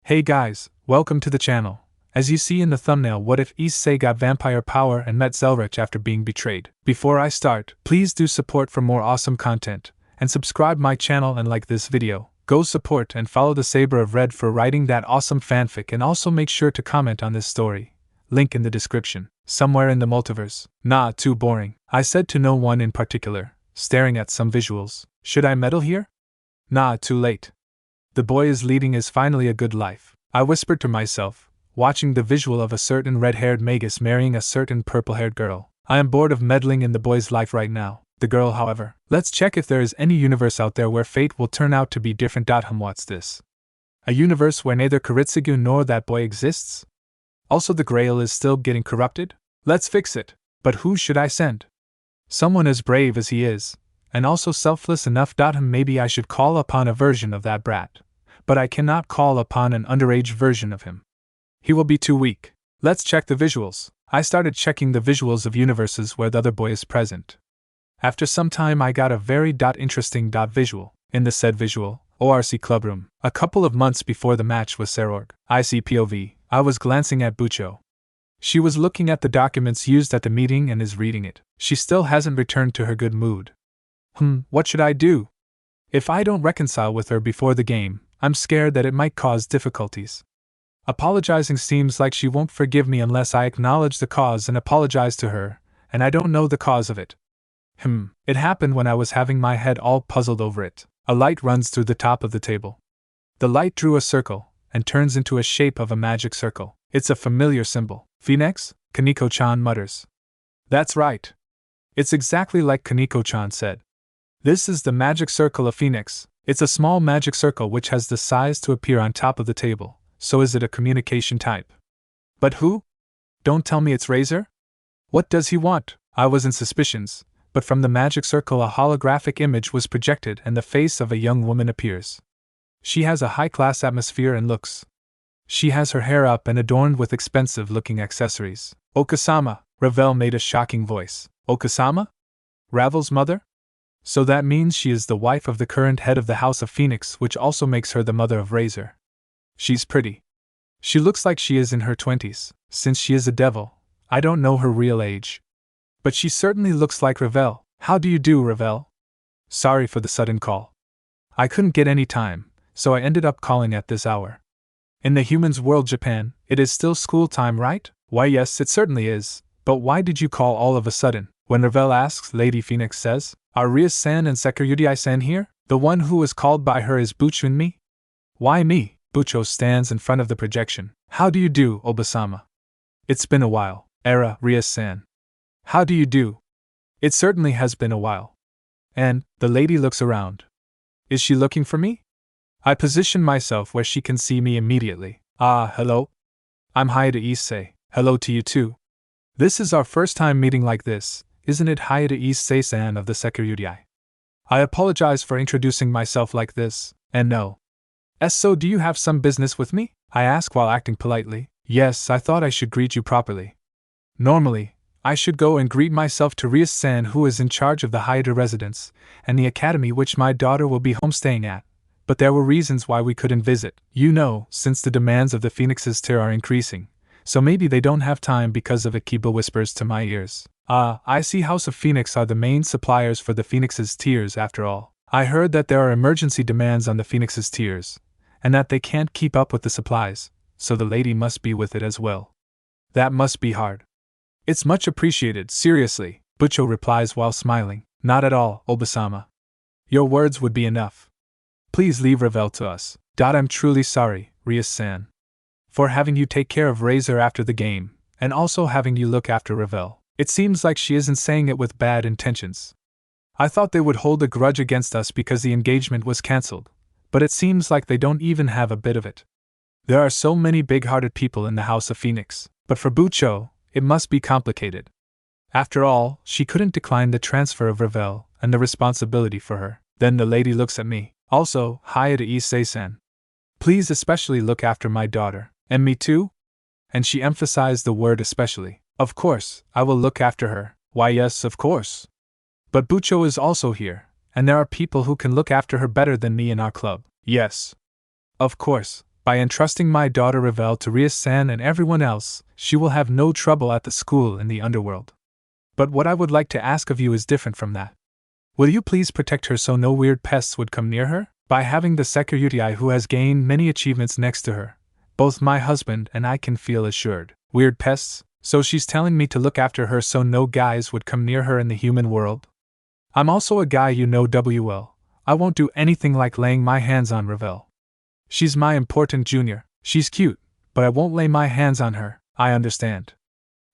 Hey guys, welcome to the channel. As you see in the thumbnail, what if Issei got vampire power and met Zelretch after being betrayed? Before I start, please do support for more awesome content, and subscribe my channel and like this video. Go support and follow the Saber of Red for writing that awesome fanfic, and also make sure to comment on this story. Link in the description. Somewhere in the multiverse. Nah, too boring. I said to no one in particular, staring at some visuals. Should I meddle here? Nah, too late. The boy is leading is finally a good life, I whispered to myself, watching the visual of a certain red-haired magus marrying a certain purple-haired girl. I am bored of meddling in the boy's life right now. The girl, however. Let's check if there is any universe out there where fate will turn out to be different. What's this? A universe where neither Kiritsugu nor that boy exists? Also, the Grail is still getting corrupted? Let's fix it. But who should I send? Someone as brave as he is, and also selfless enough. Maybe I should call upon a version of that brat. But I cannot call upon an underage version of him. He will be too weak. Let's check the visuals. I started checking the visuals of universes where the other boy is present. After some time I got a very interesting visual. In the said visual, ORC clubroom, a couple of months before the match with Serorg. I see POV. I was glancing at Bucho. She was looking at the documents used at the meeting and is reading it. She still hasn't returned to her good mood. What should I do? If I don't reconcile with her before the game, I'm scared that it might cause difficulties. Apologizing seems like she won't forgive me unless I acknowledge the cause and apologize to her, and I don't know the cause of it. It happened when I was having my head all puzzled over it. A light runs through the top of the table. The light drew a circle, and turns into a shape of a magic circle. It's a familiar symbol. Phoenix? Kaneko-chan mutters. That's right. It's exactly like Kaneko-chan said. This is the magic circle of Phoenix. It's a small magic circle which has the size to appear on top of the table, so is it a communication type? But who? Don't tell me it's Razor? What does he want? I was in suspicions, but from the magic circle a holographic image was projected and the face of a young woman appears. She has a high-class atmosphere and looks. She has her hair up and adorned with expensive-looking accessories. Okasama, Ravel made a shocking voice. Okasama? Ravel's mother? So that means she is the wife of the current head of the House of Phoenix, which also makes her the mother of Razor. She's pretty. She looks like she is in her 20s, since she is a devil. I don't know her real age. But she certainly looks like Ravel. How do you do, Ravel? Sorry for the sudden call. I couldn't get any time, so I ended up calling at this hour. In the humans' world, Japan, it is still school time, right? Why, yes, it certainly is. But why did you call all of a sudden? When Ravel asks, Lady Phoenix says, are Rias-san and Sakura-san here? The one who was called by her is Bucho and me? Why me? Bucho stands in front of the projection. How do you do, Obasama? It's been a while. Era, Rias-san. How do you do? It certainly has been a while. And, the lady looks around. Is she looking for me? I position myself where she can see me immediately. Ah, hello? I'm Hayate Issei. Hello to you too. This is our first time meeting like this, isn't it, Hayate Issei-san of the Sakura? I apologize for introducing myself like this, and no. So do you have some business with me? I ask while acting politely. Yes, I thought I should greet you properly. Normally, I should go and greet myself to Rias-san, who is in charge of the Hayate residence, and the academy which my daughter will be homestaying at. But there were reasons why we couldn't visit, since the demands of the Phoenix's tier are increasing. So maybe they don't have time because of it, Kiba whispers to my ears. I see House of Phoenix are the main suppliers for the Phoenix's tiers after all. I heard that there are emergency demands on the Phoenix's tiers, and that they can't keep up with the supplies, so the lady must be with it as well. That must be hard. It's much appreciated, seriously, Bucho replies while smiling. Not at all, Obasama. Your words would be enough. Please leave Ravel to us. I'm truly sorry, Rias-san, for having you take care of Razor after the game, and also having you look after Ravel. It seems like she isn't saying it with bad intentions. I thought they would hold a grudge against us because the engagement was cancelled, but it seems like they don't even have a bit of it. There are so many big-hearted people in the House of Phoenix, but for Bucho, it must be complicated. After all, she couldn't decline the transfer of Ravel and the responsibility for her. Then the lady looks at me. Also, Hayate Issei-san. Please especially look after my daughter. And me too? And she emphasized the word especially. Of course, I will look after her. Why, yes, of course. But Bucho is also here, and there are people who can look after her better than me in our club. Yes. Of course, By entrusting my daughter Ravel to Rias-san and everyone else, she will have no trouble at the school in the underworld. But what I would like to ask of you is different from that. Will you please protect her so no weird pests would come near her? By having the Sakura who has gained many achievements next to her, both my husband and I can feel assured. Weird pests? So she's telling me to look after her so no guys would come near her in the human world? I'm also a guy you know well. I won't do anything like laying my hands on Ravel. She's my important junior. She's cute, but I won't lay my hands on her, I understand.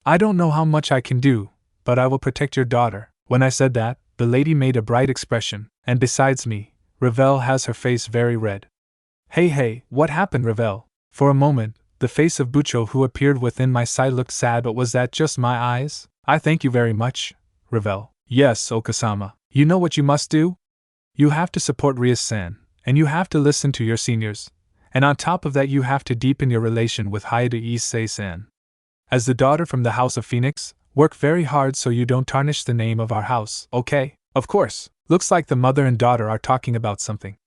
I don't know how much I can do, but I will protect your daughter. When I said that, the lady made a bright expression, and besides me, Ravel has her face very red. Hey, what happened, Ravel? For a moment, the face of Bucho who appeared within my sight looked sad, but was that just my eyes? I thank you very much, Ravel. Yes, Okasama. You know what you must do? You have to support Rias-san, and you have to listen to your seniors, and on top of that you have to deepen your relation with Issei-san. As the daughter from the House of Phoenix, work very hard so you don't tarnish the name of our house, okay? Of course. Looks like the mother and daughter are talking about something.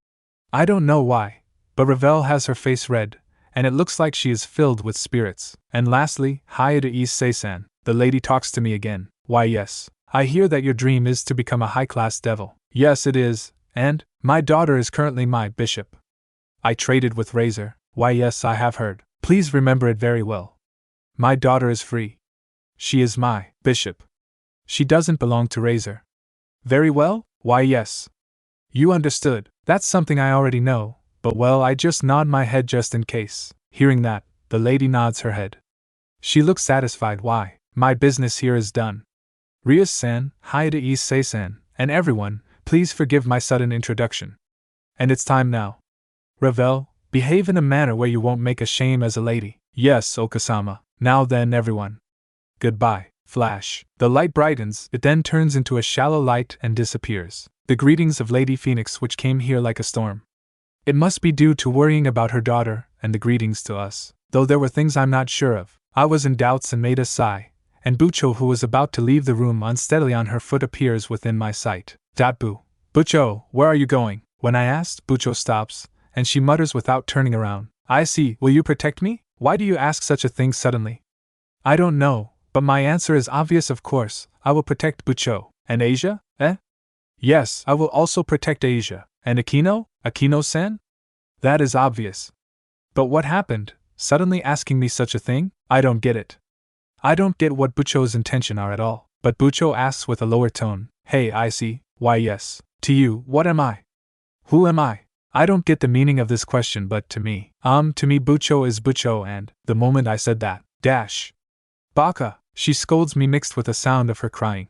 I don't know why, but Ravel has her face red, and it looks like she is filled with spirits. And lastly, Issei-san, the lady talks to me again. Why yes, I hear that your dream is to become a high-class devil. Yes it is, and my daughter is currently my bishop. I traded with Razor. Why yes, I have heard. Please remember it very well. My daughter is free. She is my bishop. She doesn't belong to Razor. Very well? Why yes. You understood. That's something I already know, but well, I just nod my head just in case. Hearing that, the lady nods her head. She looks satisfied. Why, my business here is done. Rias-san, Issei-san, and everyone, please forgive my sudden introduction. And it's time now. Ravel, behave in a manner where you won't make a shame as a lady. Yes, Okasama. Now then, everyone. Goodbye. Flash. The light brightens, it then turns into a shallow light and disappears. The greetings of Lady Phoenix which came here like a storm. It must be due to worrying about her daughter, and the greetings to us. Though there were things I'm not sure of. I was in doubts and made a sigh, and Bucho who was about to leave the room unsteadily on her foot appears within my sight. Boo. Bucho, where are you going? When I asked, Bucho stops, and she mutters without turning around. I see, will you protect me? Why do you ask such a thing suddenly? I don't know. But my answer is obvious, of course. I will protect Bucho. And Asia? Yes, I will also protect Asia. And Akino? Akino-san? That is obvious. But what happened? Suddenly asking me such a thing? I don't get it. I don't get what Bucho's intention are at all. But Bucho asks with a lower tone. Hey, I see. Why yes. To you, what am I? Who am I? I don't get the meaning of this question, but to me Bucho is Bucho, and the moment I said that, Baka, she scolds me mixed with the sound of her crying.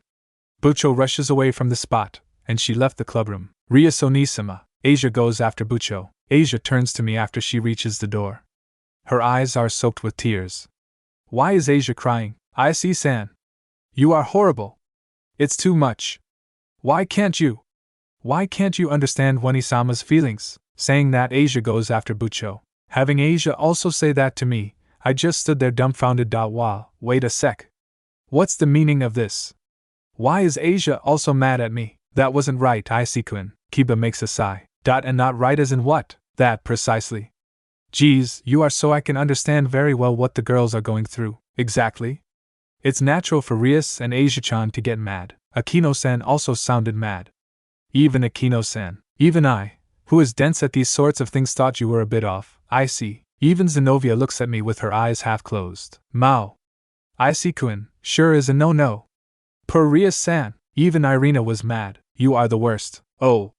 Bucho rushes away from the spot, and she left the clubroom. Rias Onisima. Asia goes after Bucho. Asia turns to me after she reaches the door. Her eyes are soaked with tears. Why is Asia crying? Issei-san. You are horrible. It's too much. Why can't you understand Onisama's feelings? Saying that, Asia goes after Bucho. Having Asia also say that to me, I just stood there dumbfounded. Wow, wait a sec. What's the meaning of this? Why is Asia also mad at me? That wasn't right, Issei-kun. Kiba makes a sigh. And not right as in what? That precisely. Geez, you are so I can understand very well what the girls are going through. Exactly. It's natural for Rias and Asia-chan to get mad. Akino-san also sounded mad. Even Akino-san. Even I, who is dense at these sorts of things, thought you were a bit off. I see. Even Zenobia looks at me with her eyes half closed. Mao. Issei-kun, sure is a no-no. Per Rias-san. Even Irina was mad. You are the worst. Oh.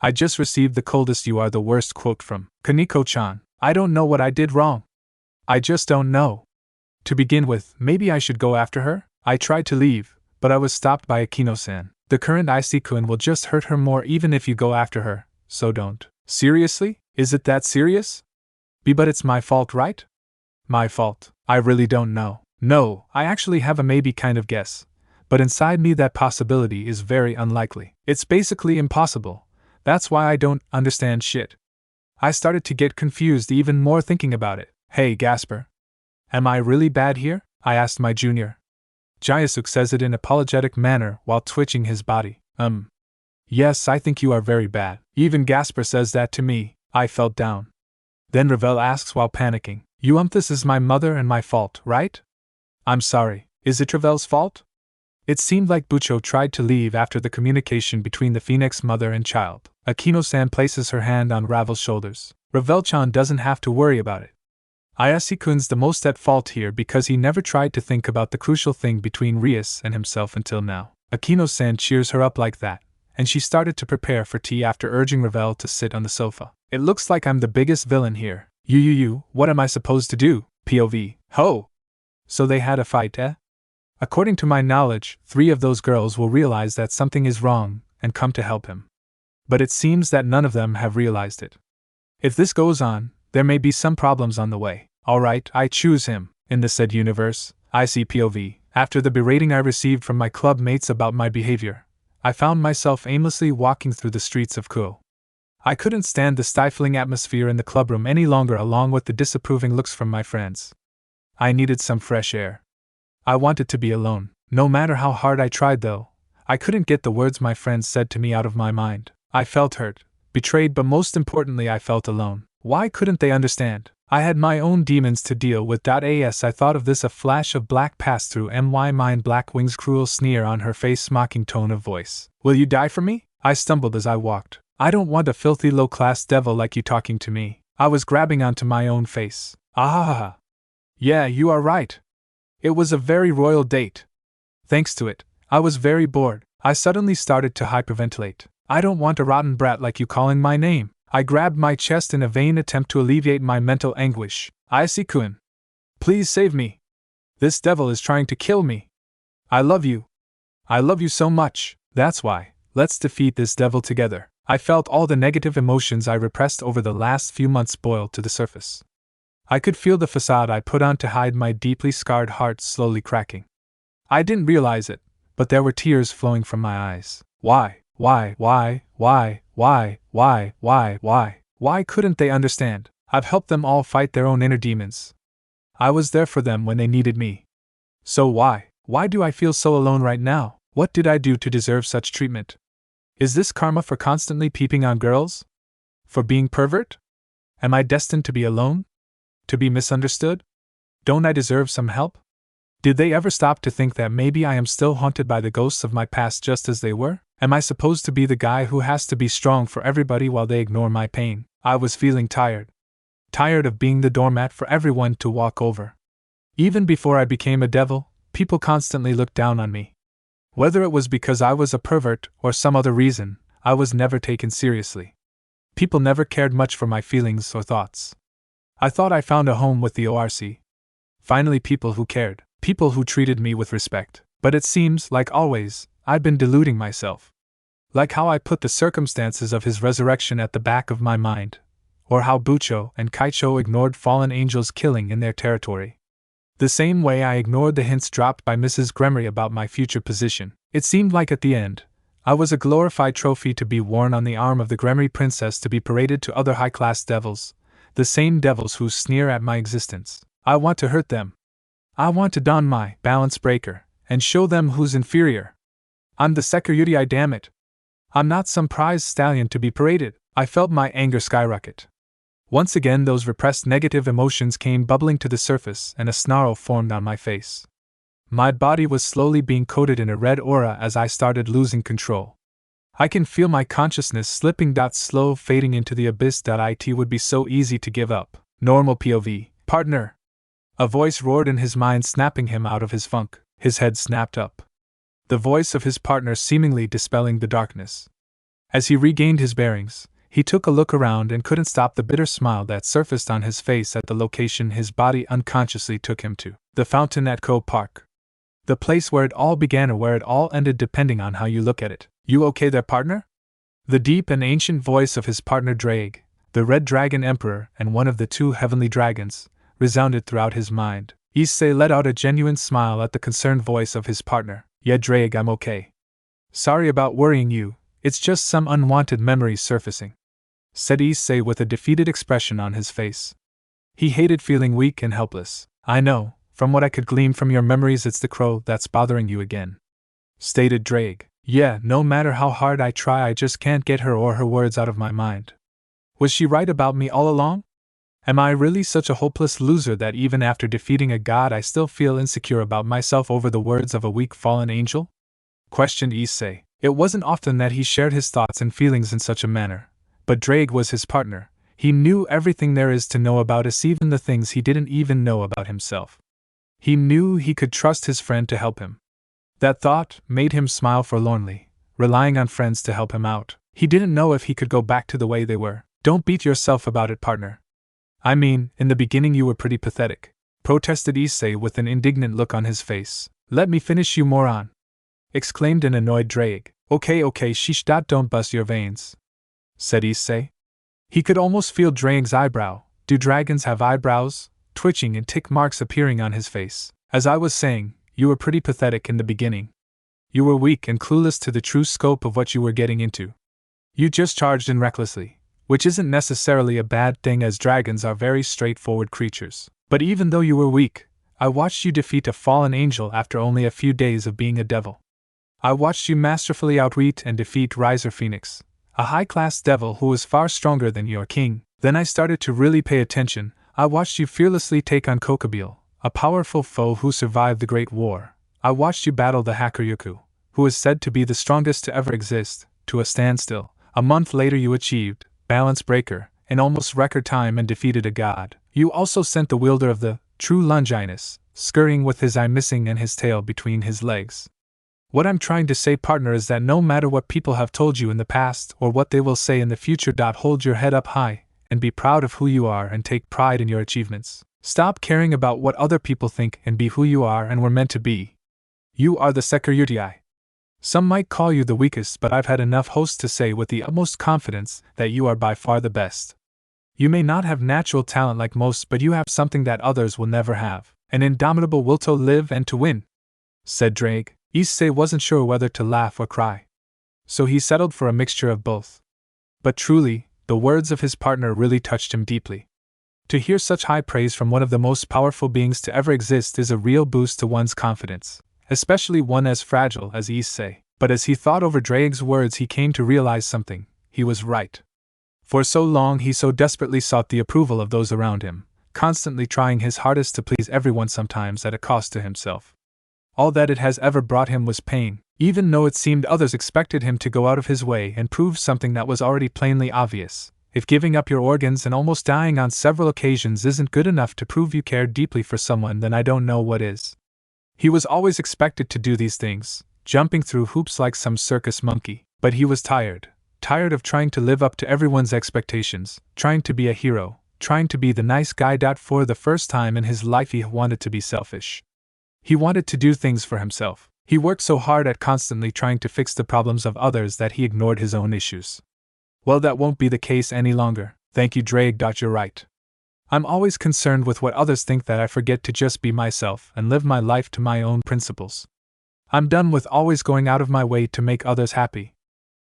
I just received the coldest "you are the worst" quote from Kaneko-chan. I don't know what I did wrong. I just don't know. To begin with, maybe I should go after her? I tried to leave, but I was stopped by Akino-san. The current Issei-kun will just hurt her more even if you go after her, so don't. Seriously? Is it that serious? But it's my fault, right? My fault. I really don't know. No, I actually have a maybe kind of guess. But inside me that possibility is very unlikely. It's basically impossible. That's why I don't understand shit. I started to get confused even more thinking about it. Hey, Gasper. Am I really bad here? I asked my junior. Jayasuke says it in an apologetic manner while twitching his body. Yes, I think you are very bad. Even Gasper says that to me. I felt down. Then Ravel asks while panicking, This is my mother and my fault, right? I'm sorry, is it Ravel's fault? It seemed like Bucho tried to leave after the communication between the Phoenix mother and child. Akino-san places her hand on Ravel's shoulders. Ravel-chan doesn't have to worry about it. Ayase-kun's the most at fault here because he never tried to think about the crucial thing between Rias and himself until now. Akino-san cheers her up like that, and she started to prepare for tea after urging Ravel to sit on the sofa. It looks like I'm the biggest villain here. What am I supposed to do? POV. Ho! So they had a fight, eh? According to my knowledge, 3 of those girls will realize that something is wrong and come to help him. But it seems that none of them have realized it. If this goes on, there may be some problems on the way. Alright, I choose him. In the said universe, I see POV. After the berating I received from my club mates about my behavior, I found myself aimlessly walking through the streets of Kuo. I couldn't stand the stifling atmosphere in the clubroom any longer along with the disapproving looks from my friends. I needed some fresh air. I wanted to be alone. No matter how hard I tried though, I couldn't get the words my friends said to me out of my mind. I felt hurt, betrayed, but most importantly I felt alone. Why couldn't they understand? I had my own demons to deal with. As I thought of this, a flash of black passed through my mind. Black wings, cruel sneer on her face, mocking tone of voice. Will you die for me? I stumbled as I walked. I don't want a filthy low-class devil like you talking to me. I was grabbing onto my own face. Ahaha. Yeah, you are right. It was a very royal date. Thanks to it, I was very bored. I suddenly started to hyperventilate. I don't want a rotten brat like you calling my name. I grabbed my chest in a vain attempt to alleviate my mental anguish. Ayase-kun, please save me. This devil is trying to kill me. I love you. I love you so much. That's why. Let's defeat this devil together. I felt all the negative emotions I repressed over the last few months boil to the surface. I could feel the facade I put on to hide my deeply scarred heart slowly cracking. I didn't realize it, but there were tears flowing from my eyes. Why couldn't they understand? I've helped them all fight their own inner demons. I was there for them when they needed me. So why do I feel so alone right now? What did I do to deserve such treatment? Is this karma for constantly peeping on girls? For being pervert? Am I destined to be alone? To be misunderstood? Don't I deserve some help? Did they ever stop to think that maybe I am still haunted by the ghosts of my past just as they were? Am I supposed to be the guy who has to be strong for everybody while they ignore my pain? I was feeling tired. Tired of being the doormat for everyone to walk over. Even before I became a devil, people constantly looked down on me. Whether it was because I was a pervert or some other reason, I was never taken seriously. People never cared much for my feelings or thoughts. I thought I found a home with the ORC. Finally, people who cared. People who treated me with respect. But it seems, like always, I'd been deluding myself. Like how I put the circumstances of his resurrection at the back of my mind, or how Bucho and Kaicho ignored fallen angels killing in their territory. The same way I ignored the hints dropped by Mrs. Gremory about my future position. It seemed like at the end, I was a glorified trophy to be worn on the arm of the Gremory princess to be paraded to other high-class devils, the same devils who sneer at my existence. I want to hurt them. I want to don my balance breaker and show them who's inferior. I'm the Security, damn it. I'm not some prize stallion to be paraded. I felt my anger skyrocket. Once again those repressed negative emotions came bubbling to the surface and a snarl formed on my face. My body was slowly being coated in a red aura as I started losing control. I can feel my consciousness slipping. Slow fading into the abyss. It would be so easy to give up. Normal POV. Partner! A voice roared in his mind, snapping him out of his funk. His head snapped up. The voice of his partner seemingly dispelling the darkness. As he regained his bearings, he took a look around and couldn't stop the bitter smile that surfaced on his face at the location his body unconsciously took him to. The fountain at Cove Park. The place where it all began or where it all ended depending on how you look at it. You okay there, partner? The deep and ancient voice of his partner Ddraig, the Red Dragon Emperor and one of the 2 heavenly dragons, resounded throughout his mind. Issei let out a genuine smile at the concerned voice of his partner. Yeah, Ddraig, I'm okay. Sorry about worrying you, it's just some unwanted memories surfacing, said Issei with a defeated expression on his face. He hated feeling weak and helpless. I know, from what I could glean from your memories, it's the crow that's bothering you again, stated Ddraig. Yeah, no matter how hard I try, I just can't get her or her words out of my mind. Was she right about me all along? Am I really such a hopeless loser that even after defeating a god I still feel insecure about myself over the words of a weak fallen angel? Questioned Issei. It wasn't often that he shared his thoughts and feelings in such a manner, but Ddraig was his partner. He knew everything there is to know about us, even the things he didn't even know about himself. He knew he could trust his friend to help him. That thought made him smile forlornly, relying on friends to help him out. He didn't know if he could go back to the way they were. Don't beat yourself about it, partner. I mean, in the beginning you were pretty pathetic, protested Issei with an indignant look on his face. Let me finish, you moron, exclaimed an annoyed Ddraig. Okay, sheesh, don't bust your veins, said Issei. He could almost feel Draig's eyebrow, do dragons have eyebrows, twitching and tick marks appearing on his face. As I was saying, you were pretty pathetic in the beginning. You were weak and clueless to the true scope of what you were getting into. You just charged in recklessly, which isn't necessarily a bad thing as dragons are very straightforward creatures. But even though you were weak, I watched you defeat a fallen angel after only a few days of being a devil. I watched you masterfully outwit and defeat Riser Phoenix, a high-class devil who was far stronger than your king. Then I started to really pay attention. I watched you fearlessly take on Kokobil, a powerful foe who survived the Great War. I watched you battle the hacker Yuku, who is said to be the strongest to ever exist, to a standstill. A month later you achieved Balance Breaker in almost record time and defeated a god. You also sent the wielder of the true Longinus, scurrying with his eye missing and his tail between his legs. What I'm trying to say, partner, is that no matter what people have told you in the past or what they will say in the future, hold your head up high and be proud of who you are and take pride in your achievements. Stop caring about what other people think and be who you are and were meant to be. You are the Sakura. Some might call you the weakest, but I've had enough hosts to say with the utmost confidence that you are by far the best. You may not have natural talent like most, but you have something that others will never have, an indomitable will to live and to win, said Ddraig. Issei wasn't sure whether to laugh or cry, so he settled for a mixture of both. But truly, the words of his partner really touched him deeply. To hear such high praise from one of the most powerful beings to ever exist is a real boost to one's confidence, especially one as fragile as Issei. But as he thought over Draig's words, he came to realize something. He was right. For so long he so desperately sought the approval of those around him, constantly trying his hardest to please everyone, sometimes at a cost to himself. All that it has ever brought him was pain, even though it seemed others expected him to go out of his way and prove something that was already plainly obvious. If giving up your organs and almost dying on several occasions isn't good enough to prove you care deeply for someone, then I don't know what is. He was always expected to do these things, jumping through hoops like some circus monkey, but he was tired of trying to live up to everyone's expectations, trying to be a hero, trying to be the nice guy. For the first time in his life he wanted to be selfish. He wanted to do things for himself. He worked so hard at constantly trying to fix the problems of others that he ignored his own issues. Well, that won't be the case any longer. Thank you, Ddraig. You're right. I'm always concerned with what others think that I forget to just be myself and live my life to my own principles. I'm done with always going out of my way to make others happy.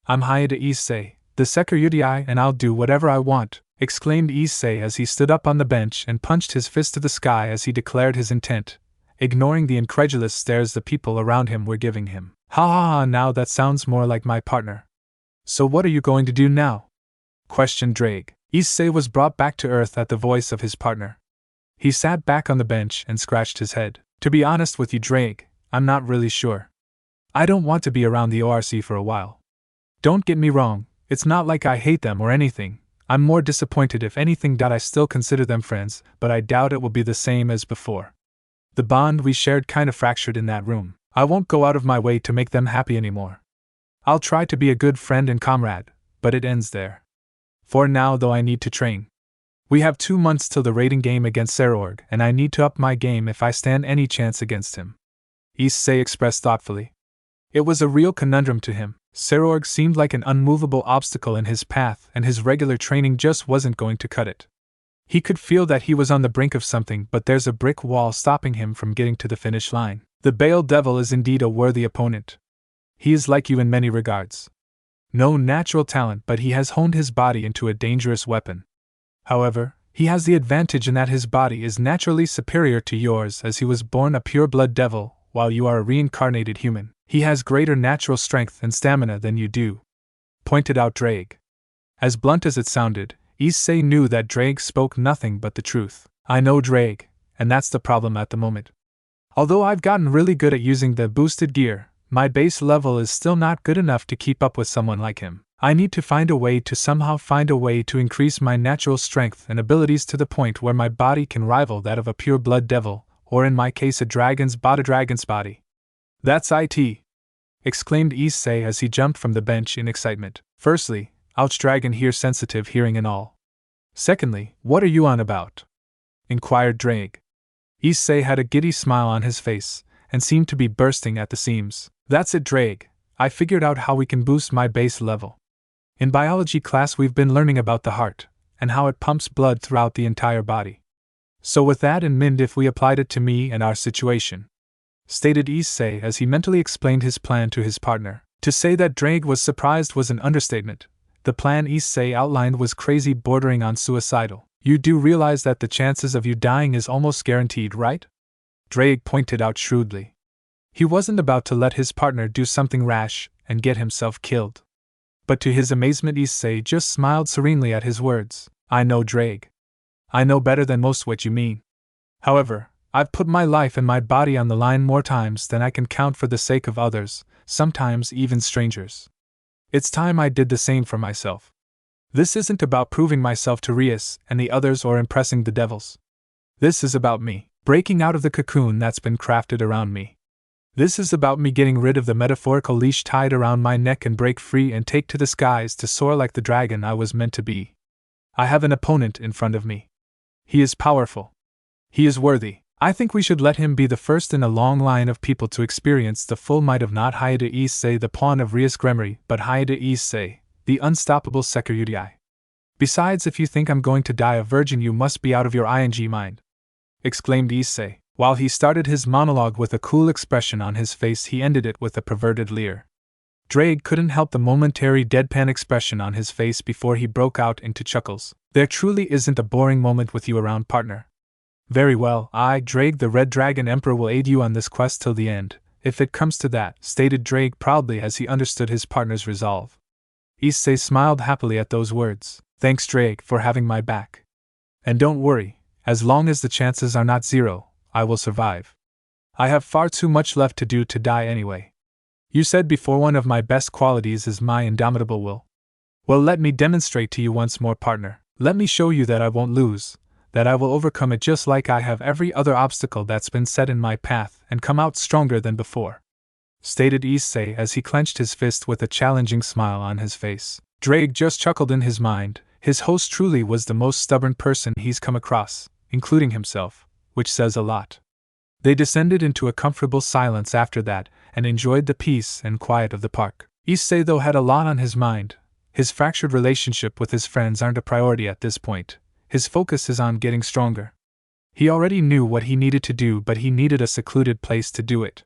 I'm hired to Issei, the Sakura, and I'll do whatever I want, exclaimed Issei as he stood up on the bench and punched his fist to the sky as he declared his intent, ignoring the incredulous stares the people around him were giving him. Ha, now that sounds more like my partner. So what are you going to do now? Questioned Ddraig. Issei was brought back to earth at the voice of his partner. He sat back on the bench and scratched his head. To be honest with you, Ddraig, I'm not really sure. I don't want to be around the ORC for a while. Don't get me wrong, it's not like I hate them or anything. I'm more disappointed if anything. I still consider them friends, but I doubt it will be the same as before. The bond we shared kind of fractured in that room. I won't go out of my way to make them happy anymore. I'll try to be a good friend and comrade, but it ends there. For now, though, I need to train. We have 2 months till the raiding game against Serorg, and I need to up my game if I stand any chance against him, Issei expressed thoughtfully. It was a real conundrum to him. Serorg seemed like an unmovable obstacle in his path, and his regular training just wasn't going to cut it. He could feel that he was on the brink of something, but there's a brick wall stopping him from getting to the finish line. The Bale Devil is indeed a worthy opponent. He is like you in many regards. No natural talent, but he has honed his body into a dangerous weapon. However, he has the advantage in that his body is naturally superior to yours, as he was born a pure-blood devil, while you are a reincarnated human. He has greater natural strength and stamina than you do, pointed out Ddraig. As blunt as it sounded, Issei knew that Ddraig spoke nothing but the truth. I know Ddraig, and that's the problem at the moment. Although I've gotten really good at using the boosted gear, my base level is still not good enough to keep up with someone like him. I need to somehow find a way to increase my natural strength and abilities to the point where my body can rival that of a pure-blood devil, or in my case a dragon's body. That's it! Exclaimed Issei as he jumped from the bench in excitement. Firstly, ouch, dragon here, sensitive hearing and all. Secondly, what are you on about? Inquired Ddraig. Issei had a giddy smile on his face, and seemed to be bursting at the seams. That's it, Ddraig. I figured out how we can boost my base level. In biology class we've been learning about the heart, and how it pumps blood throughout the entire body. So with that in mind, if we applied it to me and our situation, stated Issei as he mentally explained his plan to his partner. To say that Ddraig was surprised was an understatement. The plan Issei outlined was crazy, bordering on suicidal. You do realize that the chances of you dying is almost guaranteed, right? Ddraig pointed out shrewdly. He wasn't about to let his partner do something rash and get himself killed. But to his amazement, Issei just smiled serenely at his words. I know, Ddraig. I know better than most what you mean. However, I've put my life and my body on the line more times than I can count for the sake of others, sometimes even strangers. It's time I did the same for myself. This isn't about proving myself to Rias and the others or impressing the devils. This is about me, breaking out of the cocoon that's been crafted around me. This is about me getting rid of the metaphorical leash tied around my neck and break free and take to the skies to soar like the dragon I was meant to be. I have an opponent in front of me. He is powerful. He is worthy. I think we should let him be the first in a long line of people to experience the full might of not Hayate Issei, the pawn of Rias Gremory, but Hayate Issei, the unstoppable Sakura. Besides, if you think I'm going to die a virgin, you must be out of your ing mind, exclaimed Issei. While he started his monologue with a cool expression on his face, he ended it with a perverted leer. Ddraig couldn't help the momentary deadpan expression on his face before he broke out into chuckles. There truly isn't a boring moment with you around, partner. Very well, I, Ddraig the Red Dragon Emperor, will aid you on this quest till the end, if it comes to that, stated Ddraig proudly as he understood his partner's resolve. Issei smiled happily at those words. Thanks, Ddraig, for having my back. And don't worry, as long as the chances are not zero, I will survive. I have far too much left to do to die anyway. You said before one of my best qualities is my indomitable will. Well, let me demonstrate to you once more, partner. Let me show you that I won't lose, that I will overcome it just like I have every other obstacle that's been set in my path and come out stronger than before, stated Issei as he clenched his fist with a challenging smile on his face. Ddraig just chuckled in his mind. His host truly was the most stubborn person he's come across, including himself, which says a lot. They descended into a comfortable silence after that, and enjoyed the peace and quiet of the park. Issei, though, had a lot on his mind. His fractured relationship with his friends aren't a priority at this point. His focus is on getting stronger. He already knew what he needed to do, but he needed a secluded place to do it.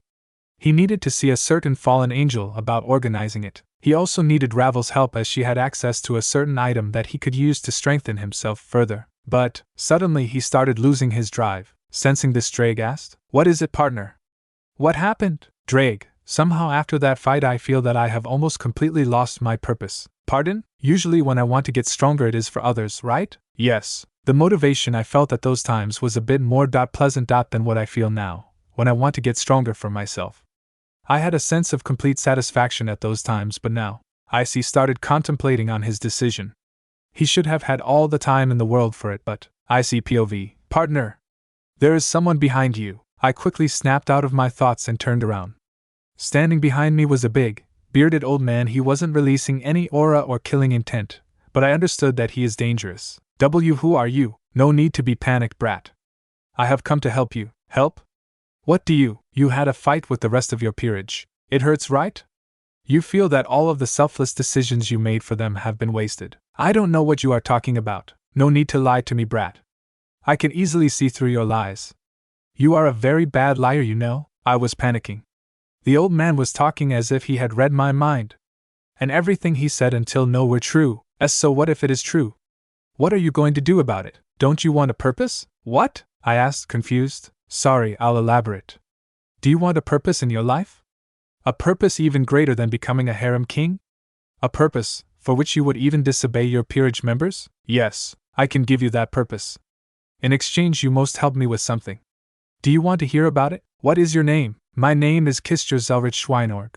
He needed to see a certain fallen angel about organizing it. He also needed Ravel's help, as she had access to a certain item that he could use to strengthen himself further. But, suddenly he started losing his drive. Sensing this, Ddraig asked, What is it, partner? What happened? Ddraig, somehow after that fight I feel that I have almost completely lost my purpose. Pardon? Usually when I want to get stronger it is for others, right? Yes. The motivation I felt at those times was a bit more pleasant than what I feel now, when I want to get stronger for myself. I had a sense of complete satisfaction at those times, but now, Issei started contemplating on his decision. He should have had all the time in the world for it, but, Issei POV, partner. There is someone behind you. I quickly snapped out of my thoughts and turned around. Standing behind me was a big, bearded old man. He wasn't releasing any aura or killing intent, but I understood that he is dangerous. Who are you? No need to be panicked, brat. I have come to help you. Help? What do you had a fight with the rest of your peerage. It hurts, right? You feel that all of the selfless decisions you made for them have been wasted. I don't know what you are talking about. No need to lie to me, brat. I can easily see through your lies. You are a very bad liar, you know. I was panicking. The old man was talking as if he had read my mind. And everything he said until now were true. So what if it is true? What are you going to do about it? Don't you want a purpose? What? I asked, confused. Sorry, I'll elaborate. Do you want a purpose in your life? A purpose even greater than becoming a harem king? A purpose, For which you would even disobey your peerage members? Yes, I can give you that purpose. In exchange, you must help me with something. Do you want to hear about it? What is your name? My name is Kistr Zelretch Schweinorg.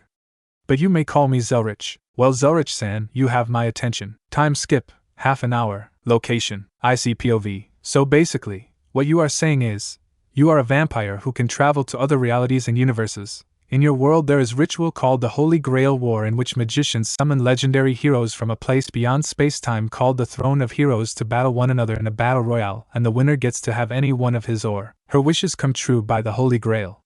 But you may call me Zelretch. Well, Zelretch-san, you have my attention. Time skip, half an hour. Location, ICPOV. So basically, what you are saying is, you are a vampire who can travel to other realities and universes. In your world there is ritual called the Holy Grail War, in which magicians summon legendary heroes from a place beyond space-time called the Throne of Heroes to battle one another in a battle royale, and the winner gets to have any one of his or her wishes come true by the Holy Grail.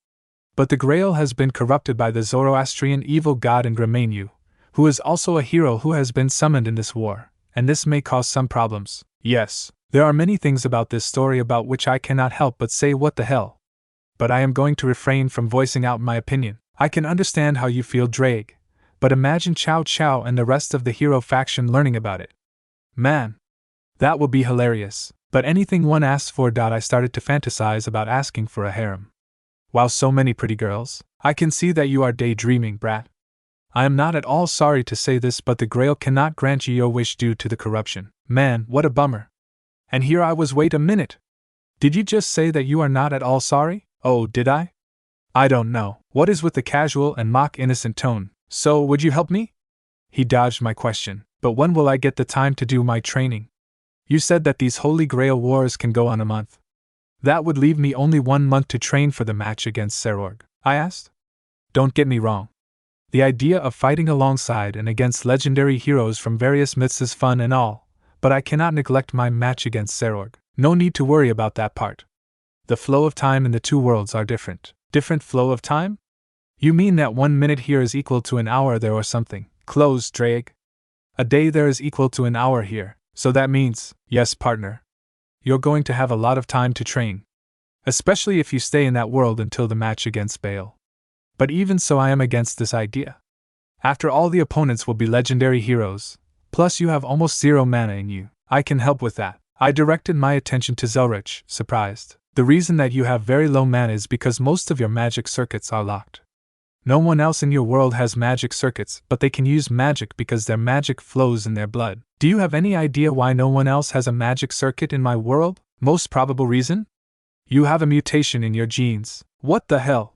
But the Grail has been corrupted by the Zoroastrian evil god Ingramainu, who is also a hero who has been summoned in this war, and this may cause some problems. Yes, there are many things about this story about which I cannot help but say what the hell. But I am going to refrain from voicing out my opinion. I can understand how you feel, Ddraig, but imagine Chow Chow and the rest of the hero faction learning about it. Man, that will be hilarious. But anything one asks for. I started to fantasize about asking for a harem. Wow, so many pretty girls. I can see that you are daydreaming, brat. I am not at all sorry to say this, but the Grail cannot grant you your wish due to the corruption. Man, what a bummer. And here I was. Wait a minute. Did you just say that you are not at all sorry? Oh, did I? I don't know. What is with the casual and mock innocent tone? So, would you help me? He dodged my question. But when will I get the time to do my training? You said that these Holy Grail Wars can go on a month. That would leave me only 1 month to train for the match against Serorg, I asked. Don't get me wrong. The idea of fighting alongside and against legendary heroes from various myths is fun and all, but I cannot neglect my match against Serorg. No need to worry about that part. The flow of time in the two worlds are different. Different flow of time? You mean that 1 minute here is equal to an hour there or something? Close, Ddraig. A day there is equal to an hour here, so that means, yes, partner. You're going to have a lot of time to train. Especially if you stay in that world until the match against Baal. But even so, I am against this idea. After all, the opponents will be legendary heroes, plus you have almost 0 mana in you. I can help with that. I directed my attention to Zelretch, surprised. The reason that you have very low mana is because most of your magic circuits are locked. No one else in your world has magic circuits, but they can use magic because their magic flows in their blood. Do you have any idea why no one else has a magic circuit in my world? Most probable reason? You have a mutation in your genes. What the hell?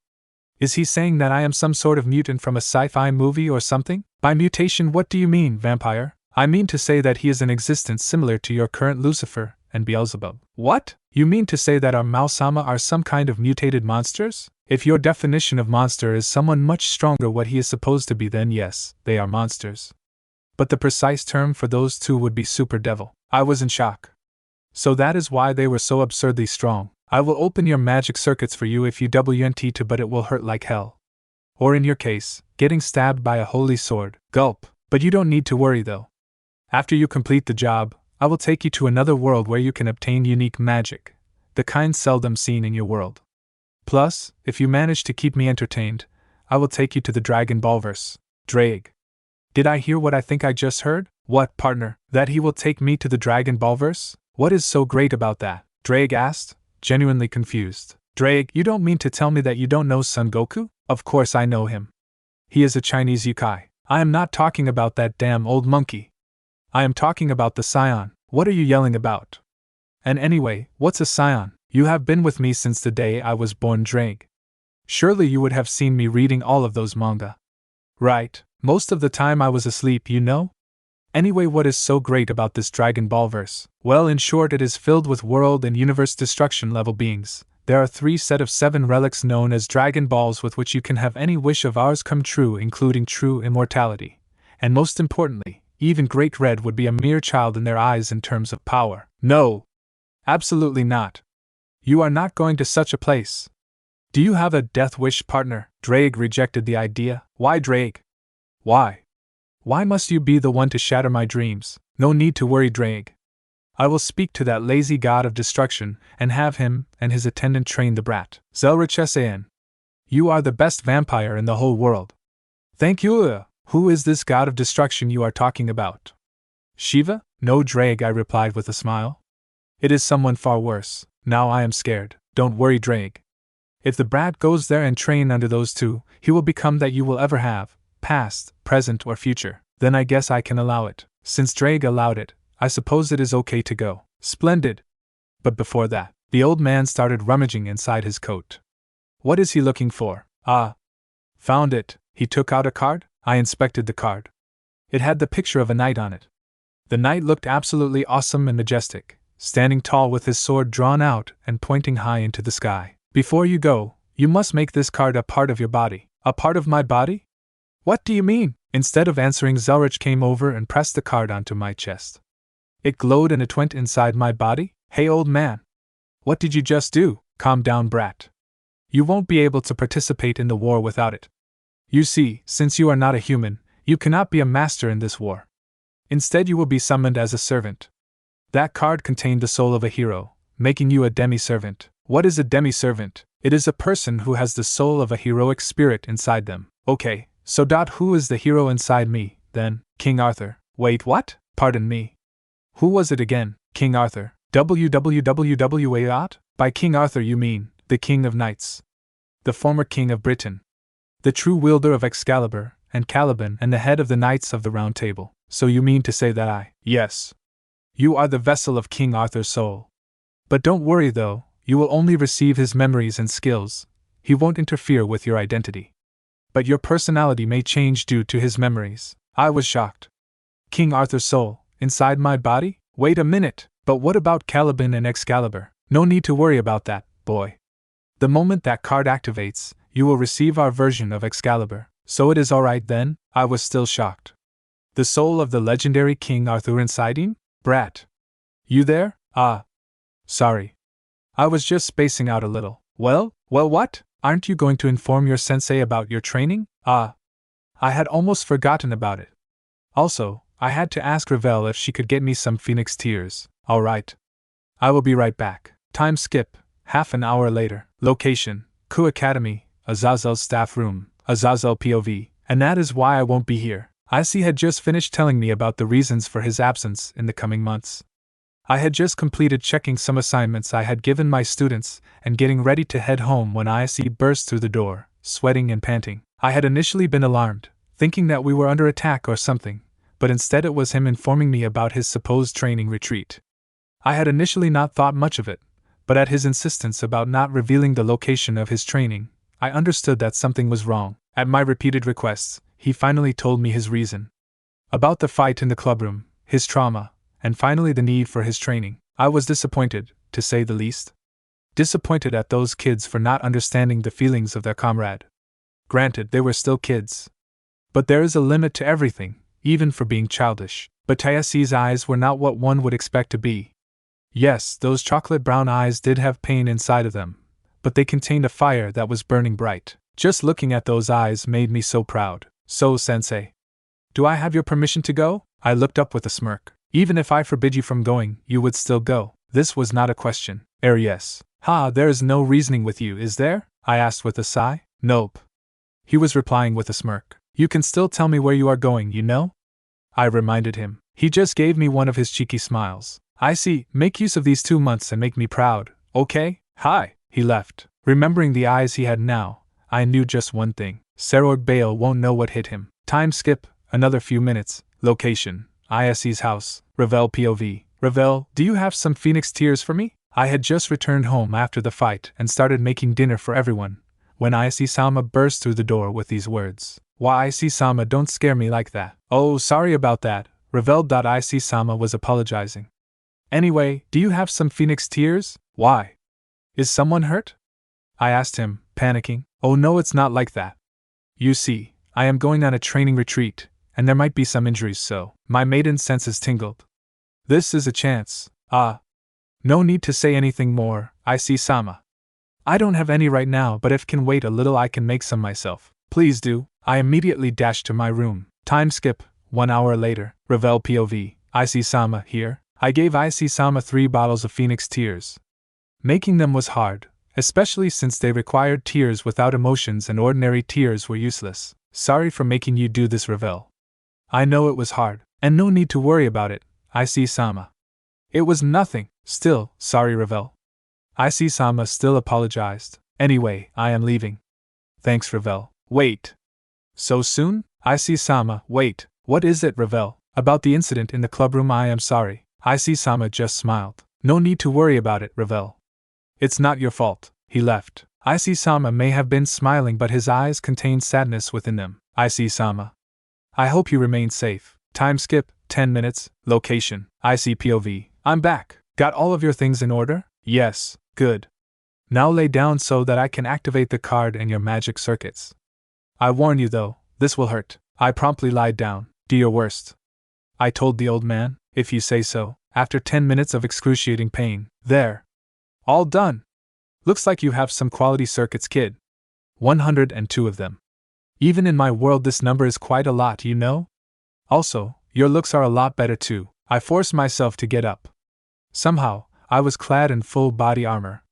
Is he saying that I am some sort of mutant from a sci-fi movie or something? By mutation, what do you mean, vampire? I mean to say that he is in existence similar to your current Lucifer and Beelzebub. What? You mean to say that our Mausama are some kind of mutated monsters? If your definition of monster is someone much stronger what he is supposed to be, then yes, they are monsters. But the precise term for those two would be super devil. I was in shock. So that is why they were so absurdly strong. I will open your magic circuits for you if you WNT to, but it will hurt like hell. Or in your case, getting stabbed by a holy sword. Gulp. But you don't need to worry though. After you complete the job, I will take you to another world where you can obtain unique magic, the kind seldom seen in your world. Plus, if you manage to keep me entertained, I will take you to the Dragon Ballverse. Ddraig. Did I hear what I think I just heard? What, partner? That he will take me to the Dragon Ballverse? What is so great about that? Ddraig asked, genuinely confused. Ddraig, you don't mean to tell me that you don't know Son Goku? Of course I know him. He is a Chinese yokai. I am not talking about that damn old monkey. I am talking about the scion. What are you yelling about? And anyway, what's a scion? You have been with me since the day I was born, Ddraig. Surely you would have seen me reading all of those manga. Right, most of the time I was asleep, you know? Anyway, what is so great about this Dragon Ballverse? Well, in short, it is filled with world and universe destruction level beings. There are 3 sets of 7 relics known as Dragon Balls with which you can have any wish of ours come true, including true immortality. And most importantly, even Great Red would be a mere child in their eyes in terms of power. No! Absolutely not. You are not going to such a place. Do you have a death wish, partner? Ddraig rejected the idea. Why, Ddraig? Why? Why must you be the one to shatter my dreams? No need to worry, Ddraig. I will speak to that lazy god of destruction and have him and his attendant train the brat. Zelretch Issei. You are the best vampire in the whole world. Thank you. Who is this god of destruction you are talking about? Shiva? No, Ddraig, I replied with a smile. It is someone far worse. Now I am scared. Don't worry, Ddraig. If the brat goes there and train under those two, he will become that you will ever have, past, present, or future. Then I guess I can allow it. Since Ddraig allowed it, I suppose it is okay to go. Splendid. But before that, the old man started rummaging inside his coat. What is he looking for? Ah. Found it. He took out a card? I inspected the card. It had the picture of a knight on it. The knight looked absolutely awesome and majestic, standing tall with his sword drawn out and pointing high into the sky. Before you go, you must make this card a part of your body. A part of my body? What do you mean? Instead of answering, Zelretch came over and pressed the card onto my chest. It glowed and it went inside my body? Hey old man. What did you just do? Calm down, brat. You won't be able to participate in the war without it. You see, since you are not a human, you cannot be a master in this war. Instead, you will be summoned as a servant. That card contained the soul of a hero, making you a demi-servant. What is a demi-servant? It is a person who has the soul of a heroic spirit inside them. Okay, so who is the hero inside me, then? King Arthur. Wait, what? Pardon me. Who was it again? King Arthur. www. By King Arthur you mean, the King of Knights. The former King of Britain. The true wielder of Excalibur, and Caliban, and the head of the Knights of the Round Table. So you mean to say that I… Yes. You are the vessel of King Arthur's soul. But don't worry though, you will only receive his memories and skills. He won't interfere with your identity. But your personality may change due to his memories. I was shocked. King Arthur's soul, inside my body? Wait a minute, but what about Caliban and Excalibur? No need to worry about that, boy. The moment that card activates, you will receive our version of Excalibur. So it is alright then? I was still shocked. The soul of the legendary King Arthur inside him? Brat. You there? Ah. Sorry. I was just spacing out a little. Well, what? Aren't you going to inform your sensei about your training? Ah. I had almost forgotten about it. Also, I had to ask Ravel if she could get me some phoenix tears. Alright. I will be right back. Time skip. Half an hour later. Location: Ku Academy, Azazel's staff room, Azazel POV, and that is why I won't be here. Issei had just finished telling me about the reasons for his absence in the coming months. I had just completed checking some assignments I had given my students and getting ready to head home when Issei burst through the door, sweating and panting. I had initially been alarmed, thinking that we were under attack or something, but instead it was him informing me about his supposed training retreat. I had initially not thought much of it, but at his insistence about not revealing the location of his training, I understood that something was wrong. At my repeated requests, he finally told me his reason. About the fight in the clubroom, his trauma, and finally the need for his training. I was disappointed, to say the least. Disappointed at those kids for not understanding the feelings of their comrade. Granted, they were still kids. But there is a limit to everything, even for being childish. But Issei's eyes were not what one would expect to be. Yes, those chocolate brown eyes did have pain inside of them, but they contained a fire that was burning bright. Just looking at those eyes made me so proud. So, sensei, do I have your permission to go? I looked up with a smirk. Even if I forbid you from going, you would still go. This was not a question. Yes. Ha, there is no reasoning with you, is there? I asked with a sigh. Nope. He was replying with a smirk. You can still tell me where you are going, you know? I reminded him. He just gave me one of his cheeky smiles. I see, make use of these 2 months and make me proud, okay? Hi. He left. Remembering the eyes he had now, I knew just one thing. Serorg Bale won't know what hit him. Time skip, another few minutes. Location: Issei's house, Ravel POV. Ravel, do you have some phoenix tears for me? I had just returned home after the fight and started making dinner for everyone, when Issei-sama burst through the door with these words. Why, Issei-sama, don't scare me like that. Oh, sorry about that, Ravel. Issei-sama was apologizing. Anyway, do you have some phoenix tears? Why? Is someone hurt? I asked him, panicking. Oh no, it's not like that. You see, I am going on a training retreat, and there might be some injuries, so… My maiden senses tingled. This is a chance. Ah. No need to say anything more, Issei-sama. I don't have any right now, but if can wait a little I can make some myself. Please do. I immediately dashed to my room. Time skip, 1 hour later. Ravel POV. Issei-sama here. I gave Issei-sama 3 bottles of phoenix tears. Making them was hard, especially since they required tears without emotions and ordinary tears were useless. Sorry for making you do this, Ravel. I know it was hard, and no need to worry about it, Issei-sama. It was nothing. Still, sorry, Ravel. Issei-sama still apologized. Anyway, I am leaving. Thanks, Ravel. Wait. So soon? Issei-sama, wait. What is it, Ravel? About the incident in the clubroom, I am sorry. Issei-sama just smiled. No need to worry about it, Ravel. It's not your fault. He left. Issei-sama may have been smiling, but his eyes contained sadness within them. Issei-sama. I hope you remain safe. Time skip, 10 minutes, location, IC POV. I'm back. Got all of your things in order? Yes, good. Now lay down so that I can activate the card and your magic circuits. I warn you though, this will hurt. I promptly lied down. Do your worst. I told the old man, if you say so, after 10 minutes of excruciating pain. There. All done. Looks like you have some quality circuits, kid. 102 of them. Even in my world this number is quite a lot, you know? Also, your looks are a lot better too. I forced myself to get up. Somehow, I was clad in full body armor.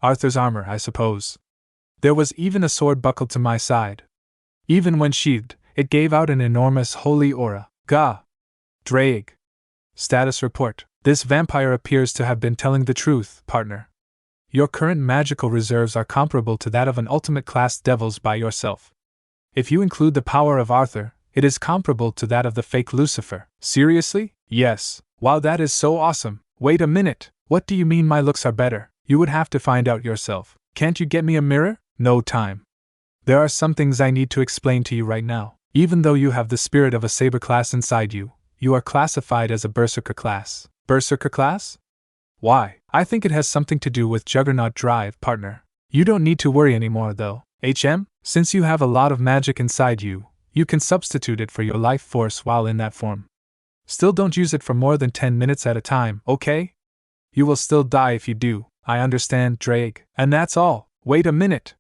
Arthur's armor, I suppose. There was even a sword buckled to my side. Even when sheathed, it gave out an enormous holy aura. Gah! Ddraig. Status report. This vampire appears to have been telling the truth, partner. Your current magical reserves are comparable to that of an ultimate class devils by yourself. If you include the power of Arthur, it is comparable to that of the fake Lucifer. Seriously? Yes. Wow, that is so awesome. Wait a minute. What do you mean my looks are better? You would have to find out yourself. Can't you get me a mirror? No time. There are some things I need to explain to you right now. Even though you have the spirit of a Saber class inside you, you are classified as a Berserker class. Berserker class? Why? I think it has something to do with Juggernaut Drive, partner. You don't need to worry anymore though. Since you have a lot of magic inside you, you can substitute it for your life force while in that form. Still don't use it for more than 10 minutes at a time, okay? You will still die if you do, I understand, Ddraig. And that's all. Wait a minute.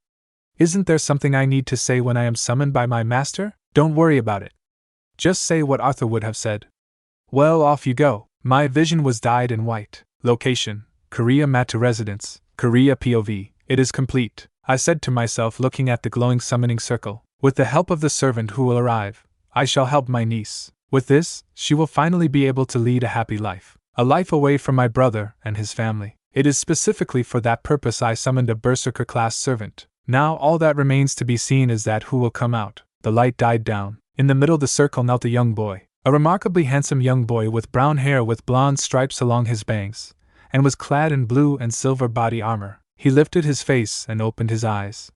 Isn't there something I need to say when I am summoned by my master? Don't worry about it. Just say what Arthur would have said. Well, off you go. My vision was dyed in white. Location, Korea Mata Residence, Korea POV. It is complete, I said to myself, looking at the glowing summoning circle. With the help of the servant who will arrive, I shall help my niece. With this, she will finally be able to lead a happy life. A life away from my brother and his family. It is specifically for that purpose I summoned a Berserker class servant. Now all that remains to be seen is that who will come out. The light died down. In the middle of the circle knelt a young boy. A remarkably handsome young boy with brown hair with blonde stripes along his bangs, and was clad in blue and silver body armor. He lifted his face and opened his eyes.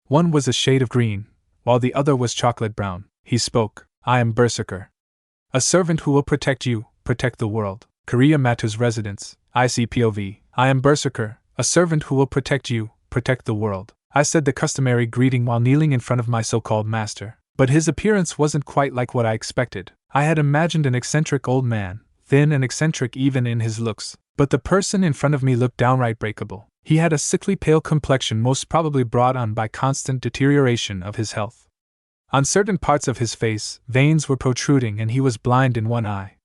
One was a shade of green, while the other was chocolate brown. He spoke. I am Berserker. A servant who will protect you, protect the world. Korea Mata's residence, IC POV. I am Berserker, a servant who will protect you, protect the world. I said the customary greeting while kneeling in front of my so-called master. But his appearance wasn't quite like what I expected. I had imagined an eccentric old man, thin and eccentric even in his looks. But the person in front of me looked downright breakable. He had a sickly pale complexion, most probably brought on by constant deterioration of his health. On certain parts of his face, veins were protruding and he was blind in one eye.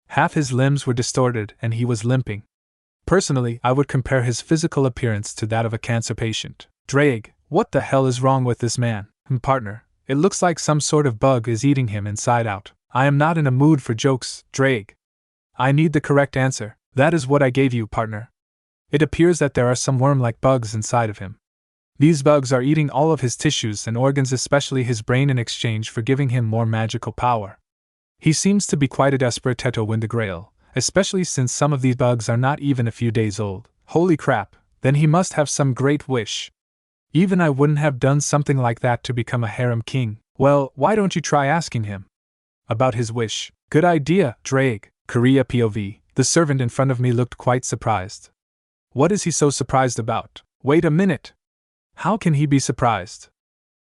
Half his limbs were distorted and he was limping. Personally, I would compare his physical appearance to that of a cancer patient. Ddraig, what the hell is wrong with this man? Partner, it looks like some sort of bug is eating him inside out. I am not in a mood for jokes, Ddraig. I need the correct answer. That is what I gave you, partner. It appears that there are some worm-like bugs inside of him. These bugs are eating all of his tissues and organs, especially his brain, in exchange for giving him more magical power. He seems to be quite a desperate to win the Grail, especially since some of these bugs are not even a few days old. Holy crap, then he must have some great wish. Even I wouldn't have done something like that to become a harem king. Well, why don't you try asking him about his wish? Good idea, Ddraig. Korea POV. The servant in front of me looked quite surprised. What is he so surprised about? Wait a minute. How can he be surprised?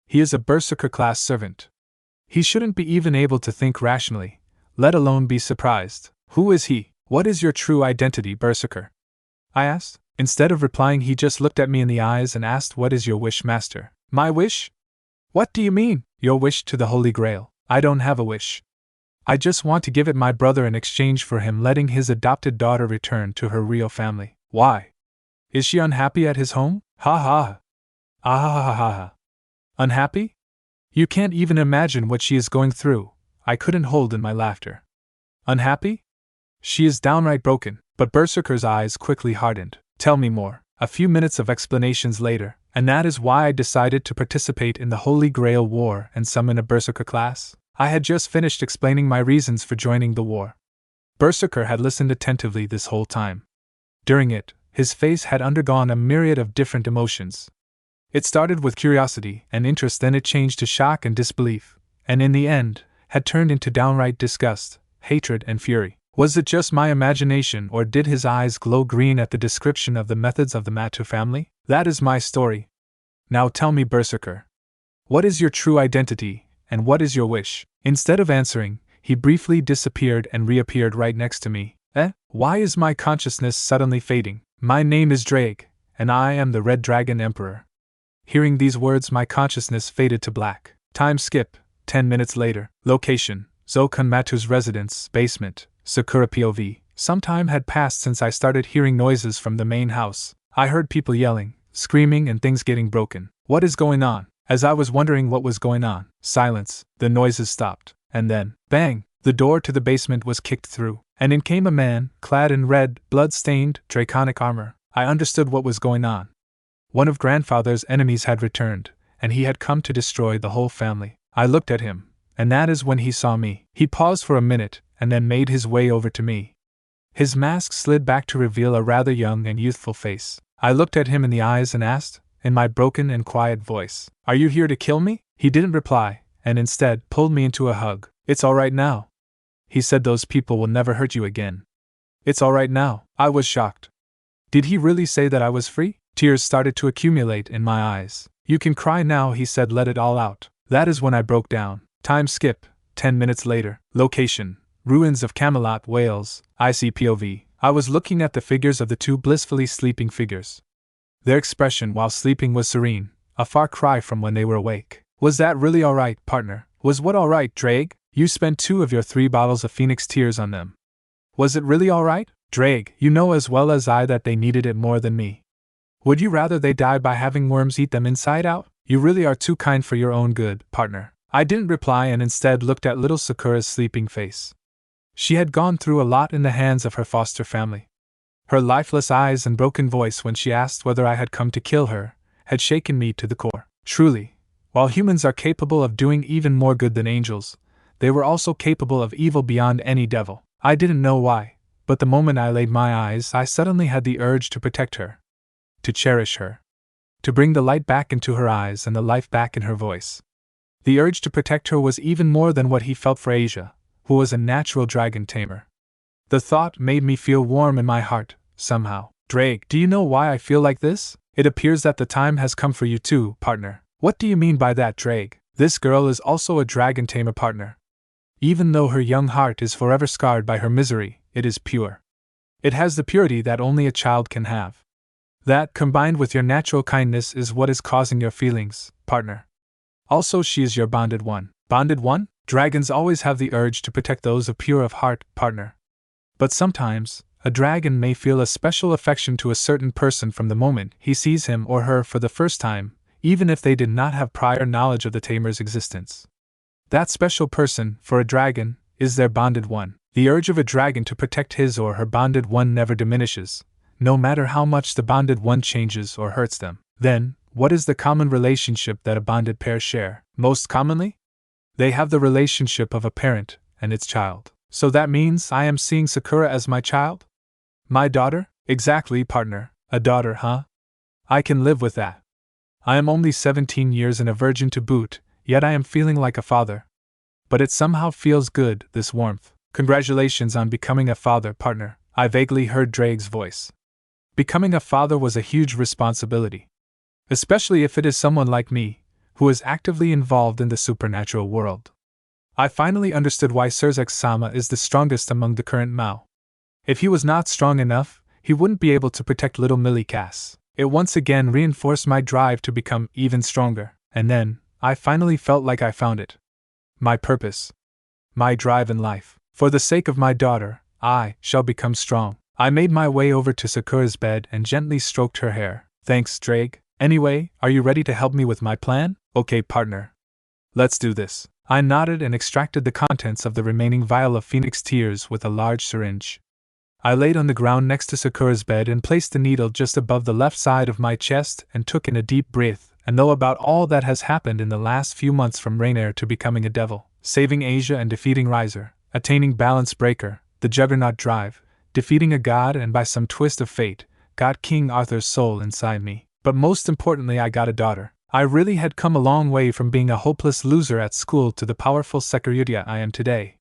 He is a Berserker class servant. He shouldn't be even able to think rationally, let alone be surprised. Who is he? What is your true identity, Berserker? I asked. Instead of replying, he just looked at me in the eyes and asked, what is your wish, master? My wish? What do you mean? Your wish to the Holy Grail. I don't have a wish. I just want to give it my brother in exchange for him letting his adopted daughter return to her real family. Why? Is she unhappy at his home? Ha ha. Ah ha ha ha ha. Unhappy? You can't even imagine what she is going through. I couldn't hold in my laughter. Unhappy? She is downright broken. But Berserker's eyes quickly hardened. Tell me more. A few minutes of explanations later, and that is why I decided to participate in the Holy Grail War and summon a Berserker class. I had just finished explaining my reasons for joining the war. Berserker had listened attentively this whole time. During it, his face had undergone a myriad of different emotions. It started with curiosity and interest, then it changed to shock and disbelief, and in the end, had turned into downright disgust, hatred, and fury. Was it just my imagination, or did his eyes glow green at the description of the methods of the Matu family? That is my story. Now tell me, Berserker. What is your true identity, and what is your wish? Instead of answering, he briefly disappeared and reappeared right next to me. Why is my consciousness suddenly fading? My name is Ddraig, and I am the Red Dragon Emperor. Hearing these words, my consciousness faded to black. Time skip, 10 minutes later. Location, Zokun Matu's residence, basement, Sakura POV. Some time had passed since I started hearing noises from the main house. I heard people yelling, screaming, and things getting broken. What is going on? As I was wondering what was going on, silence, the noises stopped, and then, bang, the door to the basement was kicked through, and in came a man, clad in red, blood-stained, draconic armor. I understood what was going on. One of grandfather's enemies had returned, and he had come to destroy the whole family. I looked at him, and that is when he saw me. He paused for a minute, and then made his way over to me. His mask slid back to reveal a rather young and youthful face. I looked at him in the eyes and asked, in my broken and quiet voice, "Are you here to kill me?" He didn't reply, and instead pulled me into a hug. "It's all right now," he said. "Those people will never hurt you again. It's all right now." I was shocked. Did he really say that I was free? Tears started to accumulate in my eyes. "You can cry now," he said. "Let it all out." That is when I broke down. Time skip, 10 minutes later. Location, ruins of Camelot, Wales, Issei POV. I was looking at the figures of the two blissfully sleeping figures. Their expression while sleeping was serene, a far cry from when they were awake. Was that really alright, partner? Was what alright, Ddraig? You spent 2 of your 3 bottles of Phoenix Tears on them. Was it really alright? Ddraig, you know as well as I that they needed it more than me. Would you rather they die by having worms eat them inside out? You really are too kind for your own good, partner. I didn't reply and instead looked at little Sakura's sleeping face. She had gone through a lot in the hands of her foster family. Her lifeless eyes and broken voice when she asked whether I had come to kill her had shaken me to the core. Truly, while humans are capable of doing even more good than angels, they were also capable of evil beyond any devil. I didn't know why, but the moment I laid my eyes, I suddenly had the urge to protect her, to cherish her, to bring the light back into her eyes and the life back in her voice. The urge to protect her was even more than what he felt for Asia, who was a natural dragon tamer. The thought made me feel warm in my heart, somehow. Ddraig, do you know why I feel like this? It appears that the time has come for you too, partner. What do you mean by that, Ddraig? This girl is also a dragon tamer, partner. Even though her young heart is forever scarred by her misery, it is pure. It has the purity that only a child can have. That, combined with your natural kindness, is what is causing your feelings, partner. Also, she is your bonded one. Bonded one? Dragons always have the urge to protect those of pure of heart, partner. But sometimes, a dragon may feel a special affection to a certain person from the moment he sees him or her for the first time, even if they did not have prior knowledge of the tamer's existence. That special person, for a dragon, is their bonded one. The urge of a dragon to protect his or her bonded one never diminishes, no matter how much the bonded one changes or hurts them. Then, what is the common relationship that a bonded pair share? Most commonly, they have the relationship of a parent and its child. So that means I am seeing Sakura as my child? My daughter? Exactly, partner. A daughter, huh? I can live with that. I am only 17 years and a virgin to boot, yet I am feeling like a father. But it somehow feels good, this warmth. Congratulations on becoming a father, partner, I vaguely heard Ddraig's voice. Becoming a father was a huge responsibility. Especially if it is someone like me, who is actively involved in the supernatural world. I finally understood why Serzex-sama is the strongest among the current Mao. If he was not strong enough, he wouldn't be able to protect little Millie Cass. It once again reinforced my drive to become even stronger, and then, I finally felt like I found it. My purpose. My drive in life. For the sake of my daughter, I shall become strong. I made my way over to Sakura's bed and gently stroked her hair. Thanks, Ddraig. Anyway, are you ready to help me with my plan? Okay, partner. Let's do this. I nodded and extracted the contents of the remaining vial of Phoenix Tears with a large syringe. I laid on the ground next to Sakura's bed and placed the needle just above the left side of my chest and took in a deep breath and know about all that has happened in the last few months, from Rainier to becoming a devil, saving Asia and defeating Riser, attaining Balance Breaker, the Juggernaut Drive, defeating a god, and by some twist of fate, got King Arthur's soul inside me. But most importantly, I got a daughter. I really had come a long way from being a hopeless loser at school to the powerful Sakura I am today.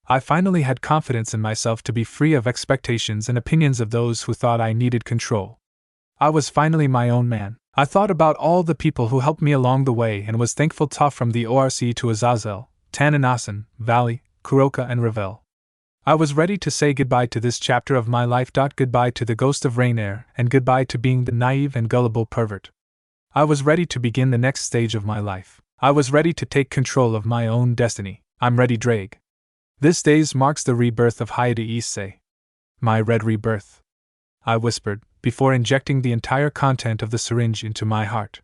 I finally had confidence in myself to be free of expectations and opinions of those who thought I needed control. I was finally my own man. I thought about all the people who helped me along the way and was thankful from the ORC to Azazel, Tananasan, Valley, Kuroka, and Ravel. I was ready to say goodbye to this chapter of my life. Goodbye to the ghost of Rainier, and goodbye to being the naive and gullible pervert. I was ready to begin the next stage of my life. I was ready to take control of my own destiny. I'm ready, Ddraig. This day marks the rebirth of Issei. My red rebirth, I whispered, before injecting the entire content of the syringe into my heart.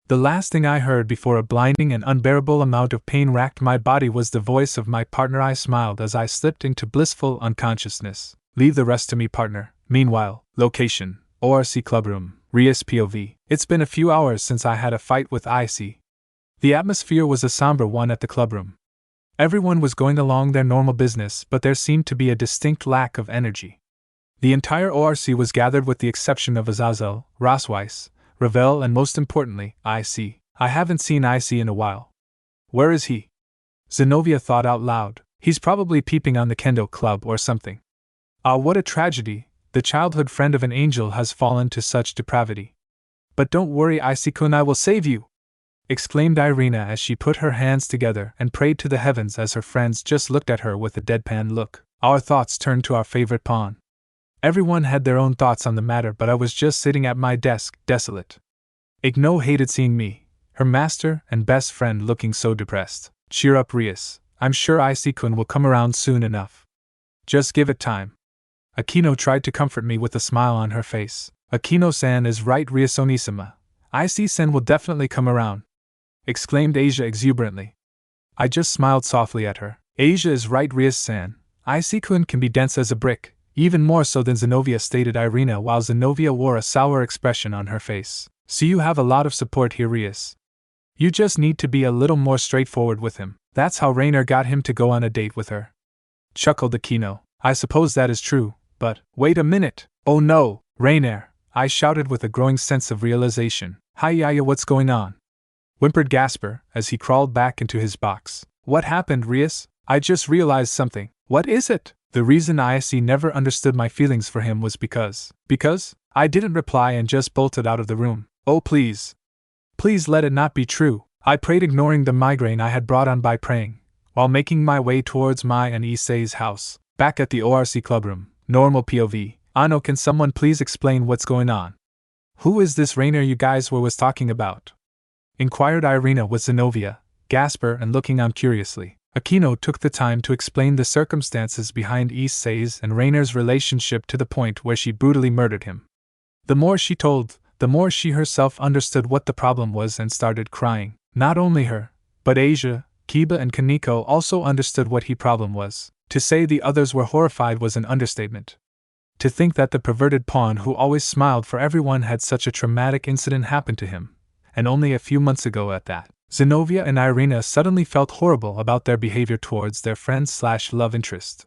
The last thing I heard before a blinding and unbearable amount of pain racked my body was the voice of my partner. I smiled as I slipped into blissful unconsciousness. Leave the rest to me, partner. Meanwhile, location, ORC clubroom, Rias POV. It's been a few hours since I had a fight with Issei. The atmosphere was a somber one at the clubroom. Everyone was going along their normal business, but there seemed to be a distinct lack of energy. The entire ORC was gathered with the exception of Azazel, Rossweisse, Ravel, and most importantly, Issei. I haven't seen Issei in a while. Where is he? Zenobia thought out loud. He's probably peeping on the kendo club or something. Ah, what a tragedy. The childhood friend of an angel has fallen to such depravity. But don't worry, Issei-kun, I will save you! Exclaimed Irina as she put her hands together and prayed to the heavens as her friends just looked at her with a deadpan look. Our thoughts turned to our favorite pawn. Everyone had their own thoughts on the matter, but I was just sitting at my desk, desolate. Igno hated seeing me, her master and best friend, looking so depressed. Cheer up, Rias. I'm sure Issei-kun will come around soon enough. Just give it time. Akino tried to comfort me with a smile on her face. Akino-san is right, Rias-onisama. Issei-sen will definitely come around, exclaimed Asia exuberantly. I just smiled softly at her. Asia is right, Rias-san. Issei-kun can be dense as a brick. Even more so than Zenobia, stated Irina, while Zenobia wore a sour expression on her face. So you have a lot of support here, Rias. You just need to be a little more straightforward with him. That's how Rainier got him to go on a date with her. Chuckled Akino. I suppose that is true, but wait a minute. Oh no, Rainier, I shouted with a growing sense of realization. Hi-ya, what's going on? Whimpered Gasper as he crawled back into his box. What happened, Rias? I just realized something. What is it? The reason Issei never understood my feelings for him was because I didn't reply and just bolted out of the room. Oh please. Please let it not be true. I prayed, ignoring the migraine I had brought on by praying, while making my way towards my and Issei's house. Back at the ORC clubroom, normal POV. Ano, can someone please explain what's going on? Who is this Rainier you guys was talking about? Inquired Irina with Zenobia, Gasper, and looking on curiously. Akino took the time to explain the circumstances behind Issei's and Rainier's relationship to the point where she brutally murdered him. The more she told, the more she herself understood what the problem was and started crying. Not only her, but Asia, Kiba, and Kaneko also understood what the problem was. To say the others were horrified was an understatement. To think that the perverted pawn who always smiled for everyone had such a traumatic incident happen to him, and only a few months ago at that. Zenobia and Irina suddenly felt horrible about their behavior towards their friend/love interest.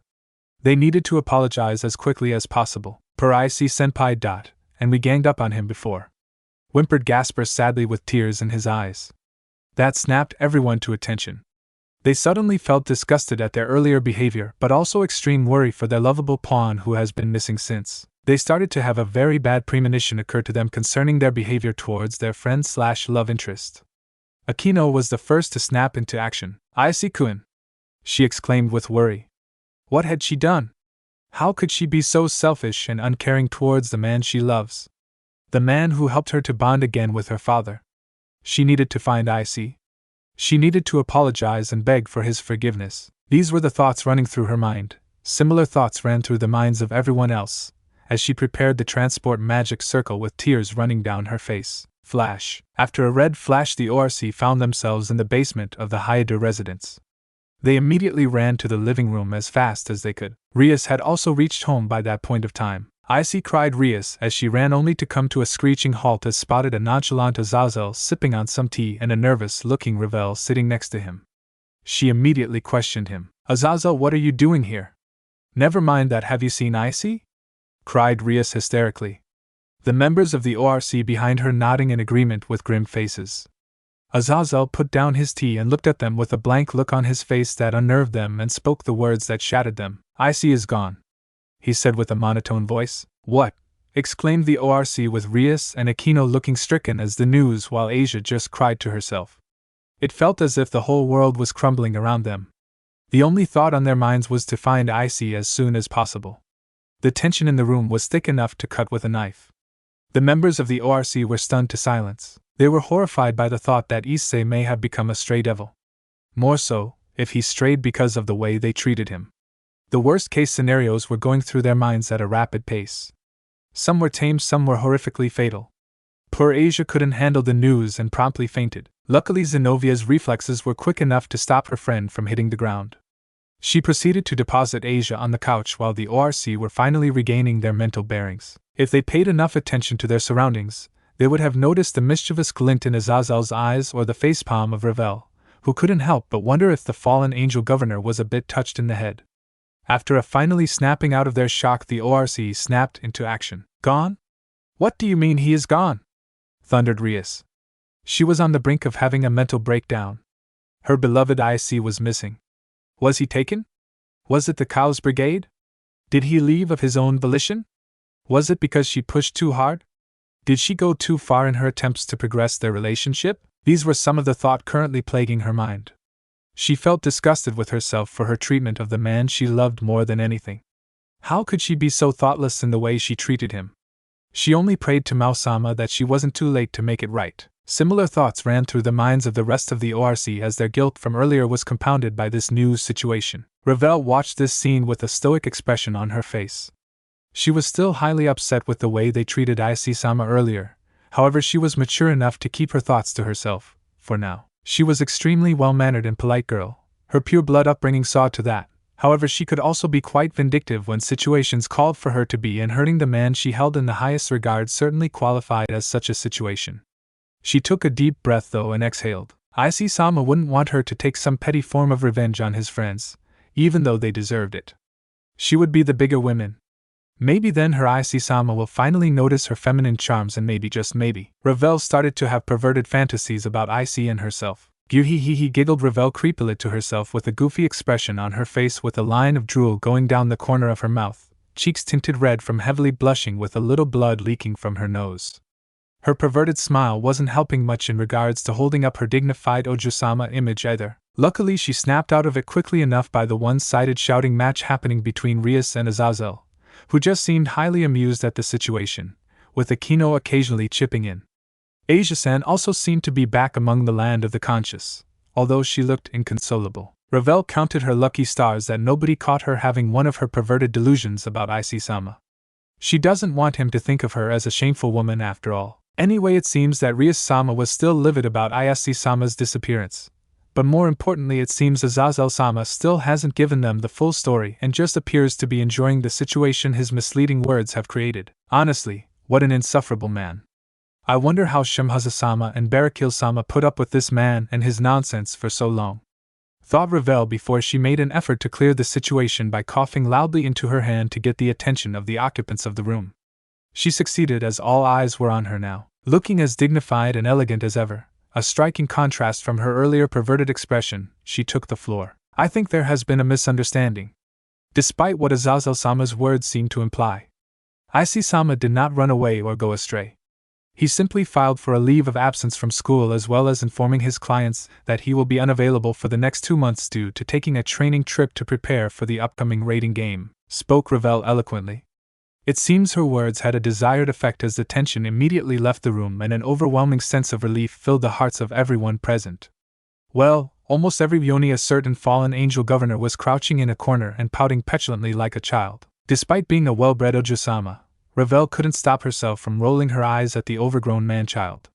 They needed to apologize as quickly as possible. Per Issei-senpai. And we ganged up on him before. Whimpered Gasper sadly with tears in his eyes. That snapped everyone to attention. They suddenly felt disgusted at their earlier behavior, but also extreme worry for their lovable pawn who has been missing since. They started to have a very bad premonition occur to them concerning their behavior towards their friend/love interest. Akino was the first to snap into action. Issei-kun! She exclaimed with worry. What had she done? How could she be so selfish and uncaring towards the man she loves? The man who helped her to bond again with her father. She needed to find Issei. She needed to apologize and beg for his forgiveness. These were the thoughts running through her mind. Similar thoughts ran through the minds of everyone else, as she prepared the transport magic circle with tears running down her face. Flash. After a red flash, the ORC found themselves in the basement of the Hayada residence. They immediately ran to the living room as fast as they could. Rias had also reached home by that point of time. Issei, cried Rias as she ran only to come to a screeching halt as spotted a nonchalant Azazel sipping on some tea and a nervous-looking Ravel sitting next to him. She immediately questioned him. Azazel, what are you doing here? Never mind that, have you seen Issei? Cried Rias hysterically. The members of the ORC behind her nodding in agreement with grim faces. Azazel put down his tea and looked at them with a blank look on his face that unnerved them and spoke the words that shattered them. Issei is gone, he said with a monotone voice. What? Exclaimed the ORC with Rias and Aquino looking stricken as the news, while Asia just cried to herself. It felt as if the whole world was crumbling around them. The only thought on their minds was to find Issei as soon as possible. The tension in the room was thick enough to cut with a knife. The members of the ORC were stunned to silence. They were horrified by the thought that Issei may have become a stray devil. More so, if he strayed because of the way they treated him. The worst-case scenarios were going through their minds at a rapid pace. Some were tame, some were horrifically fatal. Poor Asia couldn't handle the news and promptly fainted. Luckily, Zenovia's reflexes were quick enough to stop her friend from hitting the ground. She proceeded to deposit Asia on the couch while the ORC were finally regaining their mental bearings. If they paid enough attention to their surroundings, they would have noticed the mischievous glint in Azazel's eyes or the facepalm of Ravel, who couldn't help but wonder if the fallen angel governor was a bit touched in the head. After a finally snapping out of their shock, the ORC snapped into action. Gone? What do you mean he is gone? Thundered Rias. She was on the brink of having a mental breakdown. Her beloved Issei was missing. Was he taken? Was it the Cow's Brigade? Did he leave of his own volition? Was it because she pushed too hard? Did she go too far in her attempts to progress their relationship? These were some of the thoughts currently plaguing her mind. She felt disgusted with herself for her treatment of the man she loved more than anything. How could she be so thoughtless in the way she treated him? She only prayed to Mao-sama that she wasn't too late to make it right. Similar thoughts ran through the minds of the rest of the ORC as their guilt from earlier was compounded by this new situation. Ravel watched this scene with a stoic expression on her face. She was still highly upset with the way they treated Issei-sama earlier, however she was mature enough to keep her thoughts to herself, for now. She was extremely well-mannered and polite girl. Her pure-blood upbringing saw to that. However, she could also be quite vindictive when situations called for her to be, and hurting the man she held in the highest regard certainly qualified as such a situation. She took a deep breath though and exhaled. Issei-sama wouldn't want her to take some petty form of revenge on his friends, even though they deserved it. She would be the bigger woman. Maybe then her Issei-sama will finally notice her feminine charms, and maybe, just maybe, Ravel started to have perverted fantasies about Issei and herself. He giggled Ravel creepily to herself with a goofy expression on her face, with a line of drool going down the corner of her mouth, cheeks tinted red from heavily blushing with a little blood leaking from her nose. Her perverted smile wasn't helping much in regards to holding up her dignified Ojo-sama image either. Luckily she snapped out of it quickly enough by the one-sided shouting match happening between Rias and Azazel, who just seemed highly amused at the situation, with Aquino occasionally chipping in. Asia-san also seemed to be back among the land of the conscious, although she looked inconsolable. Ravel counted her lucky stars that nobody caught her having one of her perverted delusions about Issei-sama. She doesn't want him to think of her as a shameful woman after all. Anyway, it seems that Rias-sama was still livid about Issei-sama's disappearance. But more importantly, it seems Azazel-sama still hasn't given them the full story and just appears to be enjoying the situation his misleading words have created. Honestly, what an insufferable man. I wonder how Shimhaza-sama and Barakil-sama put up with this man and his nonsense for so long. Thought Ravel before she made an effort to clear the situation by coughing loudly into her hand to get the attention of the occupants of the room. She succeeded, as all eyes were on her now, looking as dignified and elegant as ever. A striking contrast from her earlier perverted expression, she took the floor. I think there has been a misunderstanding. Despite what Azazel-sama's words seemed to imply, Issei-sama did not run away or go astray. He simply filed for a leave of absence from school, as well as informing his clients that he will be unavailable for the next 2 months due to taking a training trip to prepare for the upcoming raiding game, spoke Ravel eloquently. It seems her words had a desired effect, as the tension immediately left the room and an overwhelming sense of relief filled the hearts of everyone present. Well, almost every yoni, a certain fallen angel governor, was crouching in a corner and pouting petulantly like a child. Despite being a well-bred Ojo-sama, Ravel couldn't stop herself from rolling her eyes at the overgrown man-child.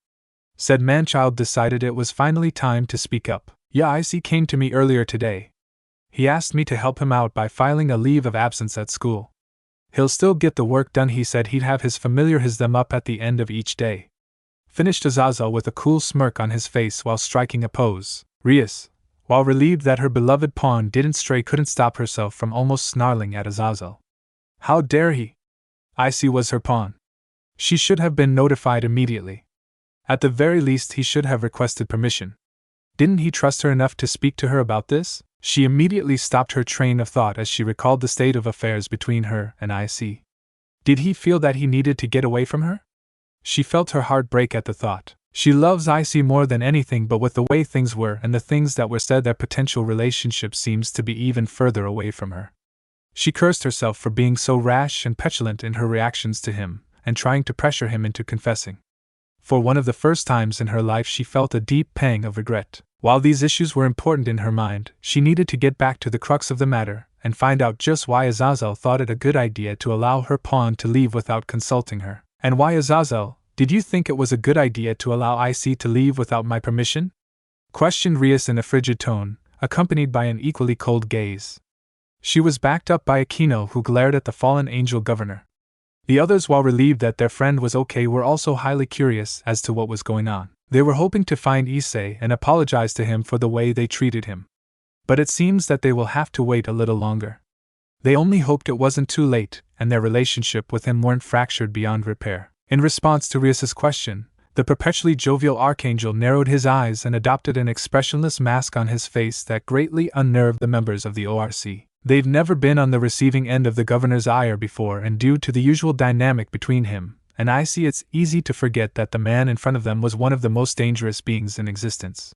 Said man-child decided it was finally time to speak up. Yeah, Issei came to me earlier today. He asked me to help him out by filing a leave of absence at school. He'll still get the work done. He said he'd have his familiar his them up at the end of each day. Finished Azazel with a cool smirk on his face while striking a pose. Rias, while relieved that her beloved pawn didn't stray, couldn't stop herself from almost snarling at Azazel. How dare he? Issei was her pawn. She should have been notified immediately. At the very least, he should have requested permission. Didn't he trust her enough to speak to her about this? She immediately stopped her train of thought as she recalled the state of affairs between her and Issei. Did he feel that he needed to get away from her? She felt her heart break at the thought. She loves Issei more than anything, but with the way things were and the things that were said, their potential relationship seems to be even further away from her. She cursed herself for being so rash and petulant in her reactions to him, and trying to pressure him into confessing. For one of the first times in her life, she felt a deep pang of regret. While these issues were important in her mind, she needed to get back to the crux of the matter and find out just why Azazel thought it a good idea to allow her pawn to leave without consulting her. And why, Azazel, did you think it was a good idea to allow Issei to leave without my permission? Questioned Rias in a frigid tone, accompanied by an equally cold gaze. She was backed up by Aquino, who glared at the fallen angel governor. The others, while relieved that their friend was okay, were also highly curious as to what was going on. They were hoping to find Issei and apologize to him for the way they treated him. But it seems that they will have to wait a little longer. They only hoped it wasn't too late and their relationship with him weren't fractured beyond repair. In response to Rias's question, the perpetually jovial archangel narrowed his eyes and adopted an expressionless mask on his face that greatly unnerved the members of the ORC. They've never been on the receiving end of the governor's ire before, and due to the usual dynamic between him and Issei, it's easy to forget that the man in front of them was one of the most dangerous beings in existence.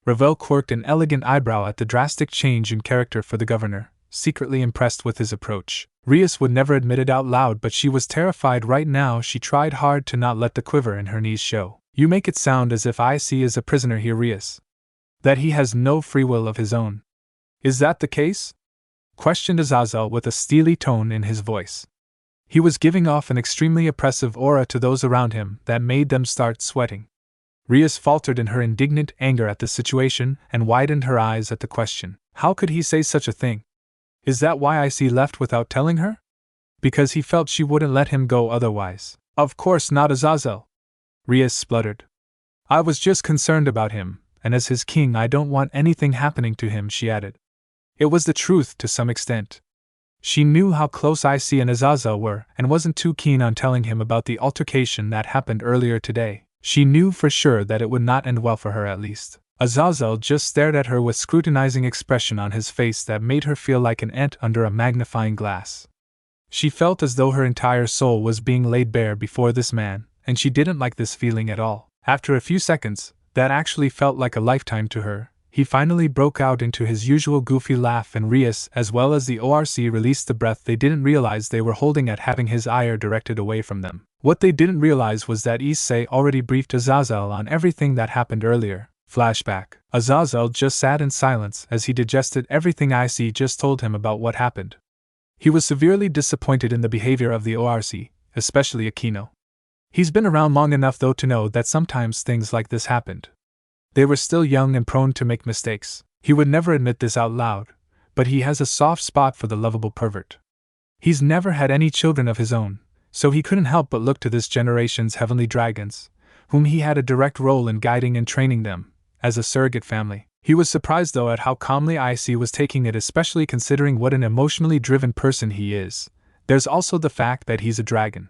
Ravel quirked an elegant eyebrow at the drastic change in character for the governor, secretly impressed with his approach. Rias would never admit it out loud, but she was terrified right now. She tried hard to not let the quiver in her knees show. You make it sound as if Issei is a prisoner here, Rias. That he has no free will of his own. Is that the case? Questioned Azazel with a steely tone in his voice. He was giving off an extremely oppressive aura to those around him that made them start sweating. Rias faltered in her indignant anger at the situation and widened her eyes at the question. How could he say such a thing? Is that why Issei left without telling her? Because he felt she wouldn't let him go otherwise. Of course not, Azazel. Rias spluttered. I was just concerned about him, and as his king I don't want anything happening to him, she added. It was the truth to some extent. She knew how close Issei and Azazel were and wasn't too keen on telling him about the altercation that happened earlier today. She knew for sure that it would not end well for her, at least. Azazel just stared at her with scrutinizing expression on his face that made her feel like an ant under a magnifying glass. She felt as though her entire soul was being laid bare before this man, and she didn't like this feeling at all. After a few seconds, that actually felt like a lifetime to her, he finally broke out into his usual goofy laugh, and Rias, as well as the ORC, released the breath they didn't realize they were holding at having his ire directed away from them. What they didn't realize was that Issei already briefed Azazel on everything that happened earlier. Flashback. Azazel just sat in silence as he digested everything Issei just told him about what happened. He was severely disappointed in the behavior of the ORC, especially Aquino. He's been around long enough though to know that sometimes things like this happened. They were still young and prone to make mistakes. He would never admit this out loud, but he has a soft spot for the lovable pervert. He's never had any children of his own, so he couldn't help but look to this generation's heavenly dragons, whom he had a direct role in guiding and training them, as a surrogate family. He was surprised though at how calmly Issei was taking it, especially considering what an emotionally driven person he is. There's also the fact that he's a dragon.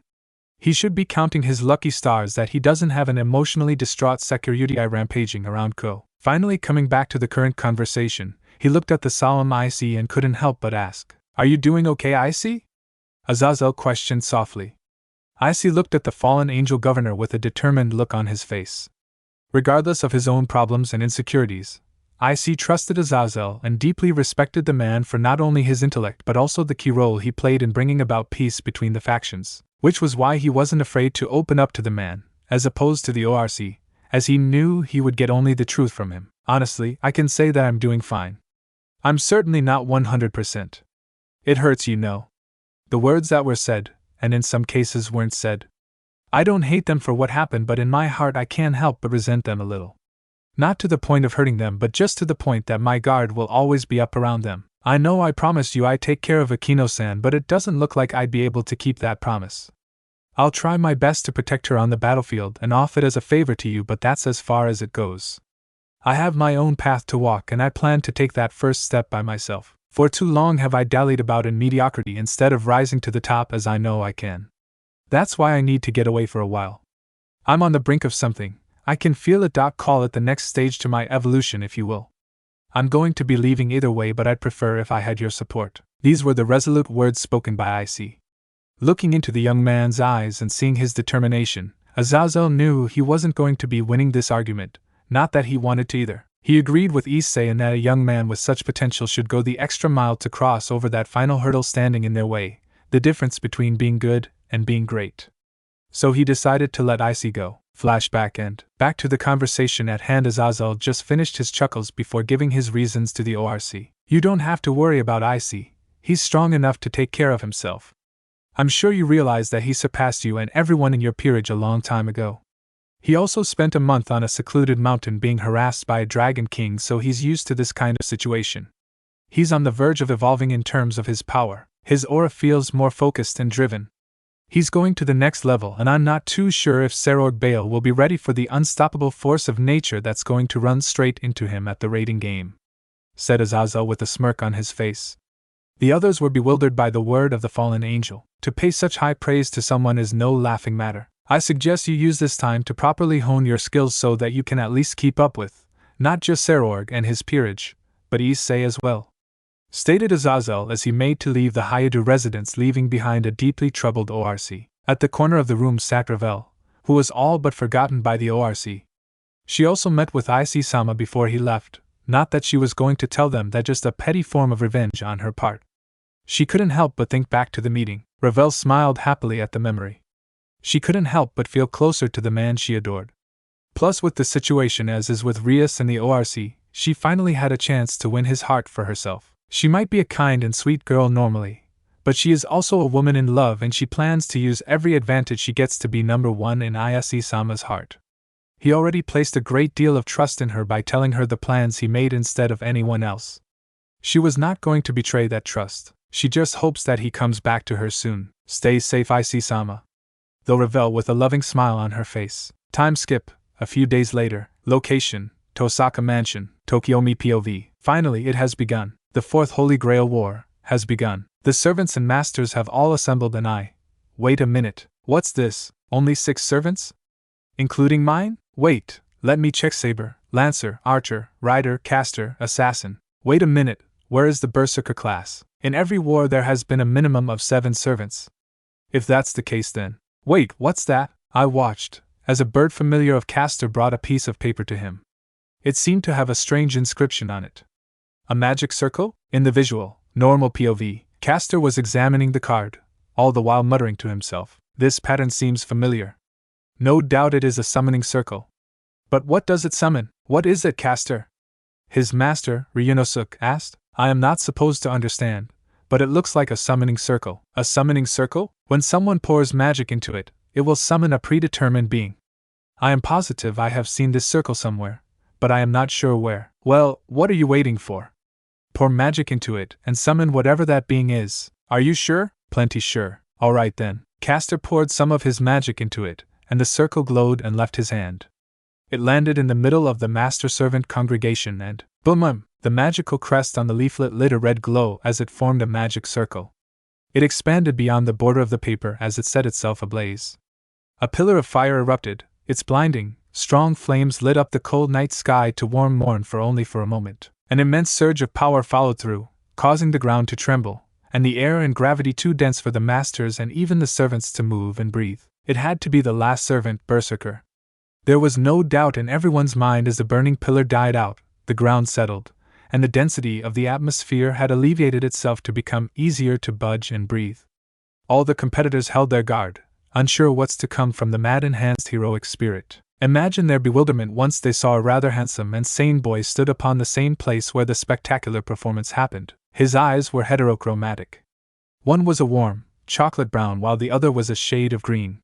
He should be counting his lucky stars that he doesn't have an emotionally distraught Sakura rampaging around Ko. Finally coming back to the current conversation, he looked at the solemn Issei and couldn't help but ask, Are you doing okay, Issei? Azazel questioned softly. Issei looked at the fallen angel governor with a determined look on his face. Regardless of his own problems and insecurities, Issei trusted Azazel and deeply respected the man for not only his intellect but also the key role he played in bringing about peace between the factions, which was why he wasn't afraid to open up to the man, as opposed to the ORC, as he knew he would get only the truth from him. Honestly, I can say that I'm doing fine. I'm certainly not 100%. It hurts, you know. The words that were said, and in some cases weren't said. I don't hate them for what happened, but in my heart I can't help but resent them a little. Not to the point of hurting them, but just to the point that my guard will always be up around them. I know I promised you I'd take care of Akino-san, but it doesn't look like I'd be able to keep that promise. I'll try my best to protect her on the battlefield and offer it as a favor to you, but that's as far as it goes. I have my own path to walk, and I plan to take that first step by myself. For too long have I dallied about in mediocrity instead of rising to the top as I know I can. That's why I need to get away for a while. I'm on the brink of something. I can feel it. Call it the next stage to my evolution, if you will. I'm going to be leaving either way, but I'd prefer if I had your support. These were the resolute words spoken by Issei. Looking into the young man's eyes and seeing his determination, Azazel knew he wasn't going to be winning this argument, not that he wanted to either. He agreed with Issei in that a young man with such potential should go the extra mile to cross over that final hurdle standing in their way, the difference between being good and being great. So he decided to let Issei go. Flashback and back to the conversation at hand. Azazel just finished his chuckles before giving his reasons to the ORC. You don't have to worry about Issei. He's strong enough to take care of himself. I'm sure you realize that he surpassed you and everyone in your peerage a long time ago. He also spent a month on a secluded mountain being harassed by a dragon king, so he's used to this kind of situation. He's on the verge of evolving in terms of his power. His aura feels more focused and driven. He's going to the next level, and I'm not too sure if Serorg Bale will be ready for the unstoppable force of nature that's going to run straight into him at the raiding game, said Azazel with a smirk on his face. The others were bewildered by the word of the fallen angel. To pay such high praise to someone is no laughing matter. I suggest you use this time to properly hone your skills so that you can at least keep up with, not just Serorg and his peerage, but Issei as well, stated Azazel as he made to leave the Hayadu residence, leaving behind a deeply troubled ORC. At the corner of the room sat Ravel, who was all but forgotten by the ORC. She also met with Issei-sama before he left, not that she was going to tell them that, just a petty form of revenge on her part. She couldn't help but think back to the meeting. Ravel smiled happily at the memory. She couldn't help but feel closer to the man she adored. Plus, with the situation as is with Rias and the ORC, she finally had a chance to win his heart for herself. She might be a kind and sweet girl normally, but she is also a woman in love, and she plans to use every advantage she gets to be number one in Issei-sama's heart. He already placed a great deal of trust in her by telling her the plans he made instead of anyone else. She was not going to betray that trust. She just hopes that he comes back to her soon. Stay safe, Issei-sama. Though Ravel with a loving smile on her face. Time skip, a few days later. Location, Tosaka Mansion, Tokiomi POV. Finally it has begun. The Fourth Holy Grail War has begun. The servants and masters have all assembled, and wait a minute, what's this? Only 6 servants? Including mine? Wait, let me check. Saber, Lancer, Archer, Rider, Caster, Assassin. Wait a minute, where is the Berserker class? In every war there has been a minimum of 7 servants. If that's the case then. Wait, what's that? I watched, as a bird familiar of Caster brought a piece of paper to him. It seemed to have a strange inscription on it. A magic circle? In the visual, normal POV, Caster was examining the card, all the while muttering to himself. This pattern seems familiar. No doubt it is a summoning circle. But what does it summon? What is it, Caster? His master, Ryunosuke, asked. I am not supposed to understand, but it looks like a summoning circle. A summoning circle? When someone pours magic into it, it will summon a predetermined being. I am positive I have seen this circle somewhere, but I am not sure where. Well, what are you waiting for? Pour magic into it and summon whatever that being is. Are you sure? Plenty sure. Alright then. Caster poured some of his magic into it, and the circle glowed and left his hand. It landed in the middle of the master-servant congregation and, boom! The magical crest on the leaflet lit a red glow as it formed a magic circle. It expanded beyond the border of the paper as it set itself ablaze. A pillar of fire erupted, its blinding, strong flames lit up the cold night sky to warm morn for a moment. An immense surge of power followed through, causing the ground to tremble, and the air and gravity too dense for the masters and even the servants to move and breathe. It had to be the last servant, Berserker. There was no doubt in everyone's mind as the burning pillar died out, the ground settled, and the density of the atmosphere had alleviated itself to become easier to budge and breathe. All the competitors held their guard, unsure what's to come from the mad-enhanced heroic spirit. Imagine their bewilderment once they saw a rather handsome and sane boy stood upon the same place where the spectacular performance happened. His eyes were heterochromatic. One was a warm, chocolate brown while the other was a shade of green.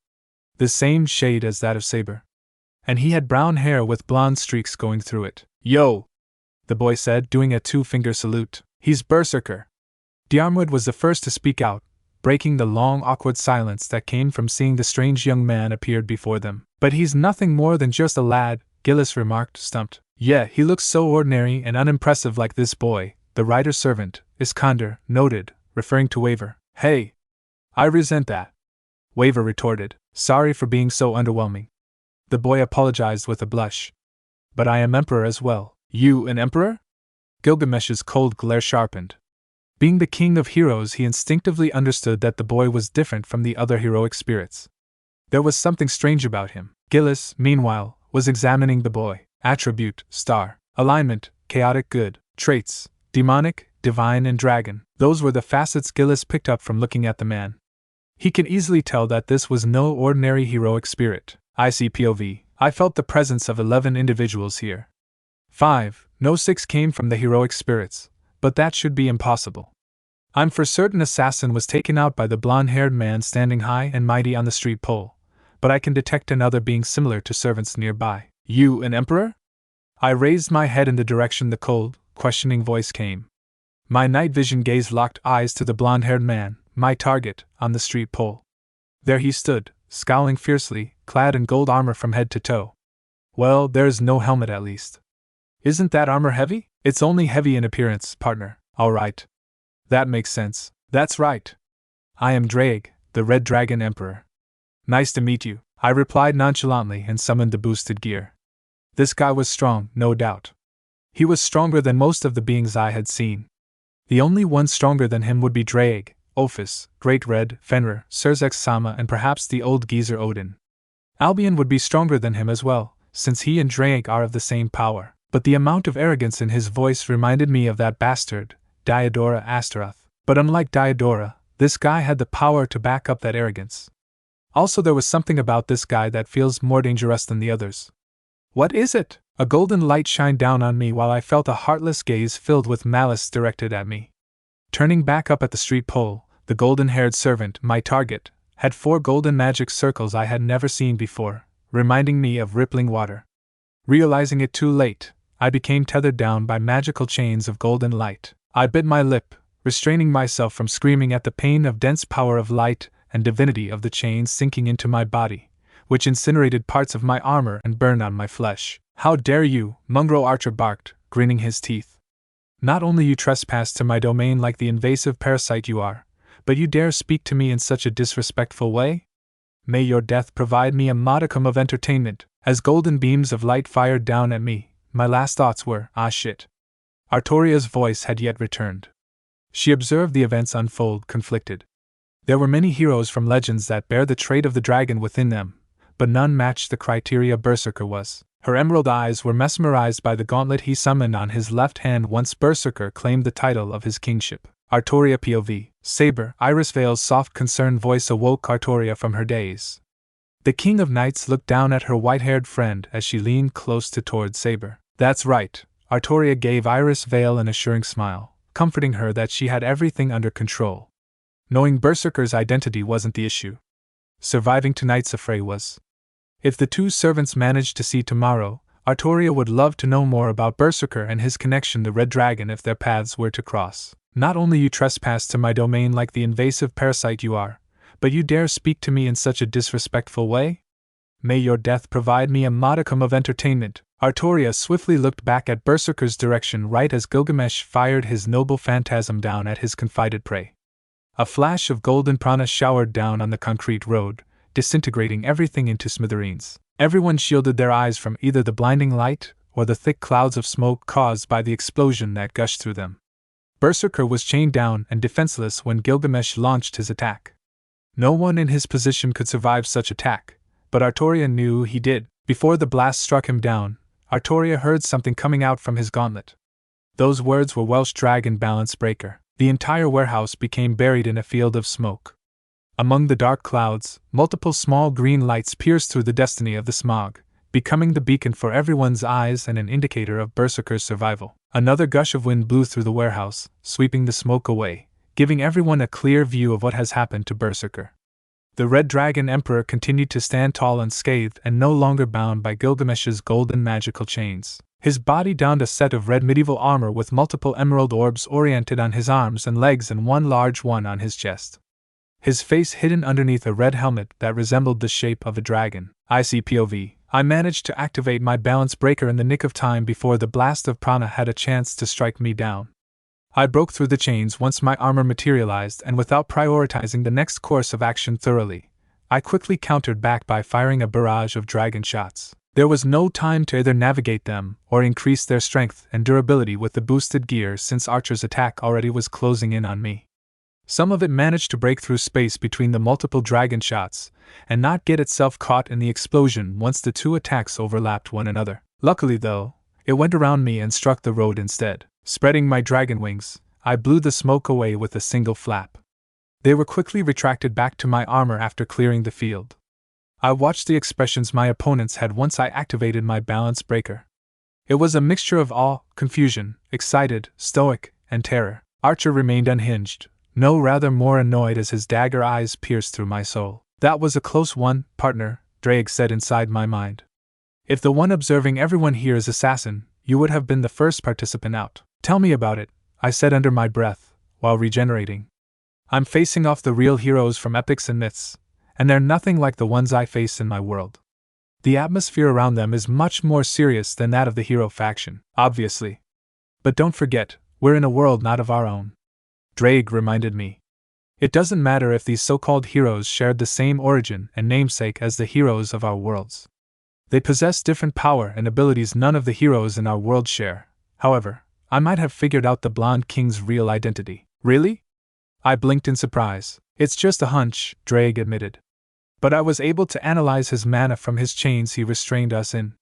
The same shade as that of Saber. And he had brown hair with blonde streaks going through it. Yo! The boy said, doing a 2-finger salute. He's Berserker. Diarmid was the first to speak out, breaking the long, awkward silence that came from seeing the strange young man appeared before them. But he's nothing more than just a lad, Gillis remarked, stumped. Yeah, he looks so ordinary and unimpressive like this boy, the rider's servant, Iskander, noted, referring to Waver. Hey! I resent that. Waver retorted, sorry for being so underwhelming. The boy apologized with a blush. But I am emperor as well. You an emperor? Gilgamesh's cold glare sharpened. Being the king of heroes, he instinctively understood that the boy was different from the other heroic spirits. There was something strange about him. Gillis, meanwhile, was examining the boy. Attribute, star. Alignment, chaotic good. Traits, demonic, divine and dragon. Those were the facets Gillis picked up from looking at the man. He could easily tell that this was no ordinary heroic spirit. I see POV. I felt the presence of 11 individuals here. 5, no 6 came from the heroic spirits, but that should be impossible. I'm for certain assassin was taken out by the blonde-haired man standing high and mighty on the street pole, but I can detect another being similar to servants nearby. You an emperor? I raised my head in the direction the cold, questioning voice came. My night vision gaze locked eyes to the blonde-haired man, my target, on the street pole. There he stood, scowling fiercely, clad in gold armor from head to toe. Well, there's no helmet at least. Isn't that armor heavy? It's only heavy in appearance, partner. All right. That makes sense. That's right. I am Ddraig, the Red Dragon Emperor. Nice to meet you, I replied nonchalantly and summoned the boosted gear. This guy was strong, no doubt. He was stronger than most of the beings I had seen. The only one stronger than him would be Ddraig, Ophis, Great Red, Fenrir, Surzex Sama, and perhaps the old geezer Odin. Albion would be stronger than him as well, since he and Ddraig are of the same power. But the amount of arrogance in his voice reminded me of that bastard, Diodora Astaroth. But unlike Diodora, this guy had the power to back up that arrogance. Also, there was something about this guy that feels more dangerous than the others. What is it? A golden light shined down on me while I felt a heartless gaze filled with malice directed at me. Turning back up at the street pole, the golden-haired servant, my target, had 4 golden magic circles I had never seen before, reminding me of rippling water. Realizing it too late, I became tethered down by magical chains of golden light. I bit my lip, restraining myself from screaming at the pain of dense power of light and divinity of the chains sinking into my body, which incinerated parts of my armor and burned on my flesh. How dare you, Mongrel Archer barked, grinning his teeth. Not only you trespass to my domain like the invasive parasite you are, but you dare speak to me in such a disrespectful way? May your death provide me a modicum of entertainment. As golden beams of light fired down at me, my last thoughts were, ah shit. Artoria's voice had yet returned. She observed the events unfold, conflicted. There were many heroes from legends that bear the trait of the dragon within them, but none matched the criteria Berserker was. Her emerald eyes were mesmerized by the gauntlet he summoned on his left hand once Berserker claimed the title of his kingship. Artoria POV. Saber, Iris Vale's soft concerned voice awoke Artoria from her daze. The King of Knights looked down at her white-haired friend as she leaned close toward Saber. That's right, Artoria gave Iris Vale an assuring smile, comforting her that she had everything under control. Knowing Berserker's identity wasn't the issue. Surviving tonight's affray was. If the 2 servants managed to see tomorrow, Artoria would love to know more about Berserker and his connection to Red Dragon if their paths were to cross. Not only you trespass to my domain like the invasive parasite you are, but you dare speak to me in such a disrespectful way? May your death provide me a modicum of entertainment. Artoria swiftly looked back at Berserker's direction right as Gilgamesh fired his noble phantasm down at his confided prey. A flash of golden prana showered down on the concrete road, disintegrating everything into smithereens. Everyone shielded their eyes from either the blinding light or the thick clouds of smoke caused by the explosion that gushed through them. Berserker was chained down and defenseless when Gilgamesh launched his attack. No one in his position could survive such attack, but Artoria knew he did. Before the blast struck him down, Artoria heard something coming out from his gauntlet. Those words were Welsh Dragon Balance Breaker. The entire warehouse became buried in a field of smoke. Among the dark clouds, multiple small green lights pierced through the destiny of the smog, becoming the beacon for everyone's eyes and an indicator of Berserker's survival. Another gush of wind blew through the warehouse, sweeping the smoke away, giving everyone a clear view of what has happened to Berserker. The Red Dragon Emperor continued to stand tall unscathed and no longer bound by Gilgamesh's golden magical chains. His body donned a set of red medieval armor with multiple emerald orbs oriented on his arms and legs and one large one on his chest. His face hidden underneath a red helmet that resembled the shape of a dragon. ICPOV. I managed to activate my balance breaker in the nick of time before the blast of prana had a chance to strike me down. I broke through the chains once my armor materialized, and without prioritizing the next course of action thoroughly, I quickly countered back by firing a barrage of dragon shots. There was no time to either navigate them or increase their strength and durability with the boosted gear, since Archer's attack already was closing in on me. Some of it managed to break through space between the multiple dragon shots and not get itself caught in the explosion once the two attacks overlapped one another. Luckily, though, it went around me and struck the road instead. Spreading my dragon wings, I blew the smoke away with a single flap. They were quickly retracted back to my armor after clearing the field. I watched the expressions my opponents had once I activated my balance breaker. It was a mixture of awe, confusion, excited, stoic, and terror. Archer remained unhinged, no, rather more annoyed as his dagger eyes pierced through my soul. That was a close one, partner, Ddraig said inside my mind. If the one observing everyone here is assassin, you would have been the first participant out. Tell me about it, I said under my breath, while regenerating. I'm facing off the real heroes from epics and myths, and they're nothing like the ones I face in my world. The atmosphere around them is much more serious than that of the hero faction, obviously. But don't forget, we're in a world not of our own. Ddraig reminded me. It doesn't matter if these so-called heroes shared the same origin and namesake as the heroes of our worlds. They possess different power and abilities none of the heroes in our world share. However, I might have figured out the blonde king's real identity. Really? I blinked in surprise. It's just a hunch, Ddraig admitted. But I was able to analyze his mana from his chains he restrained us in.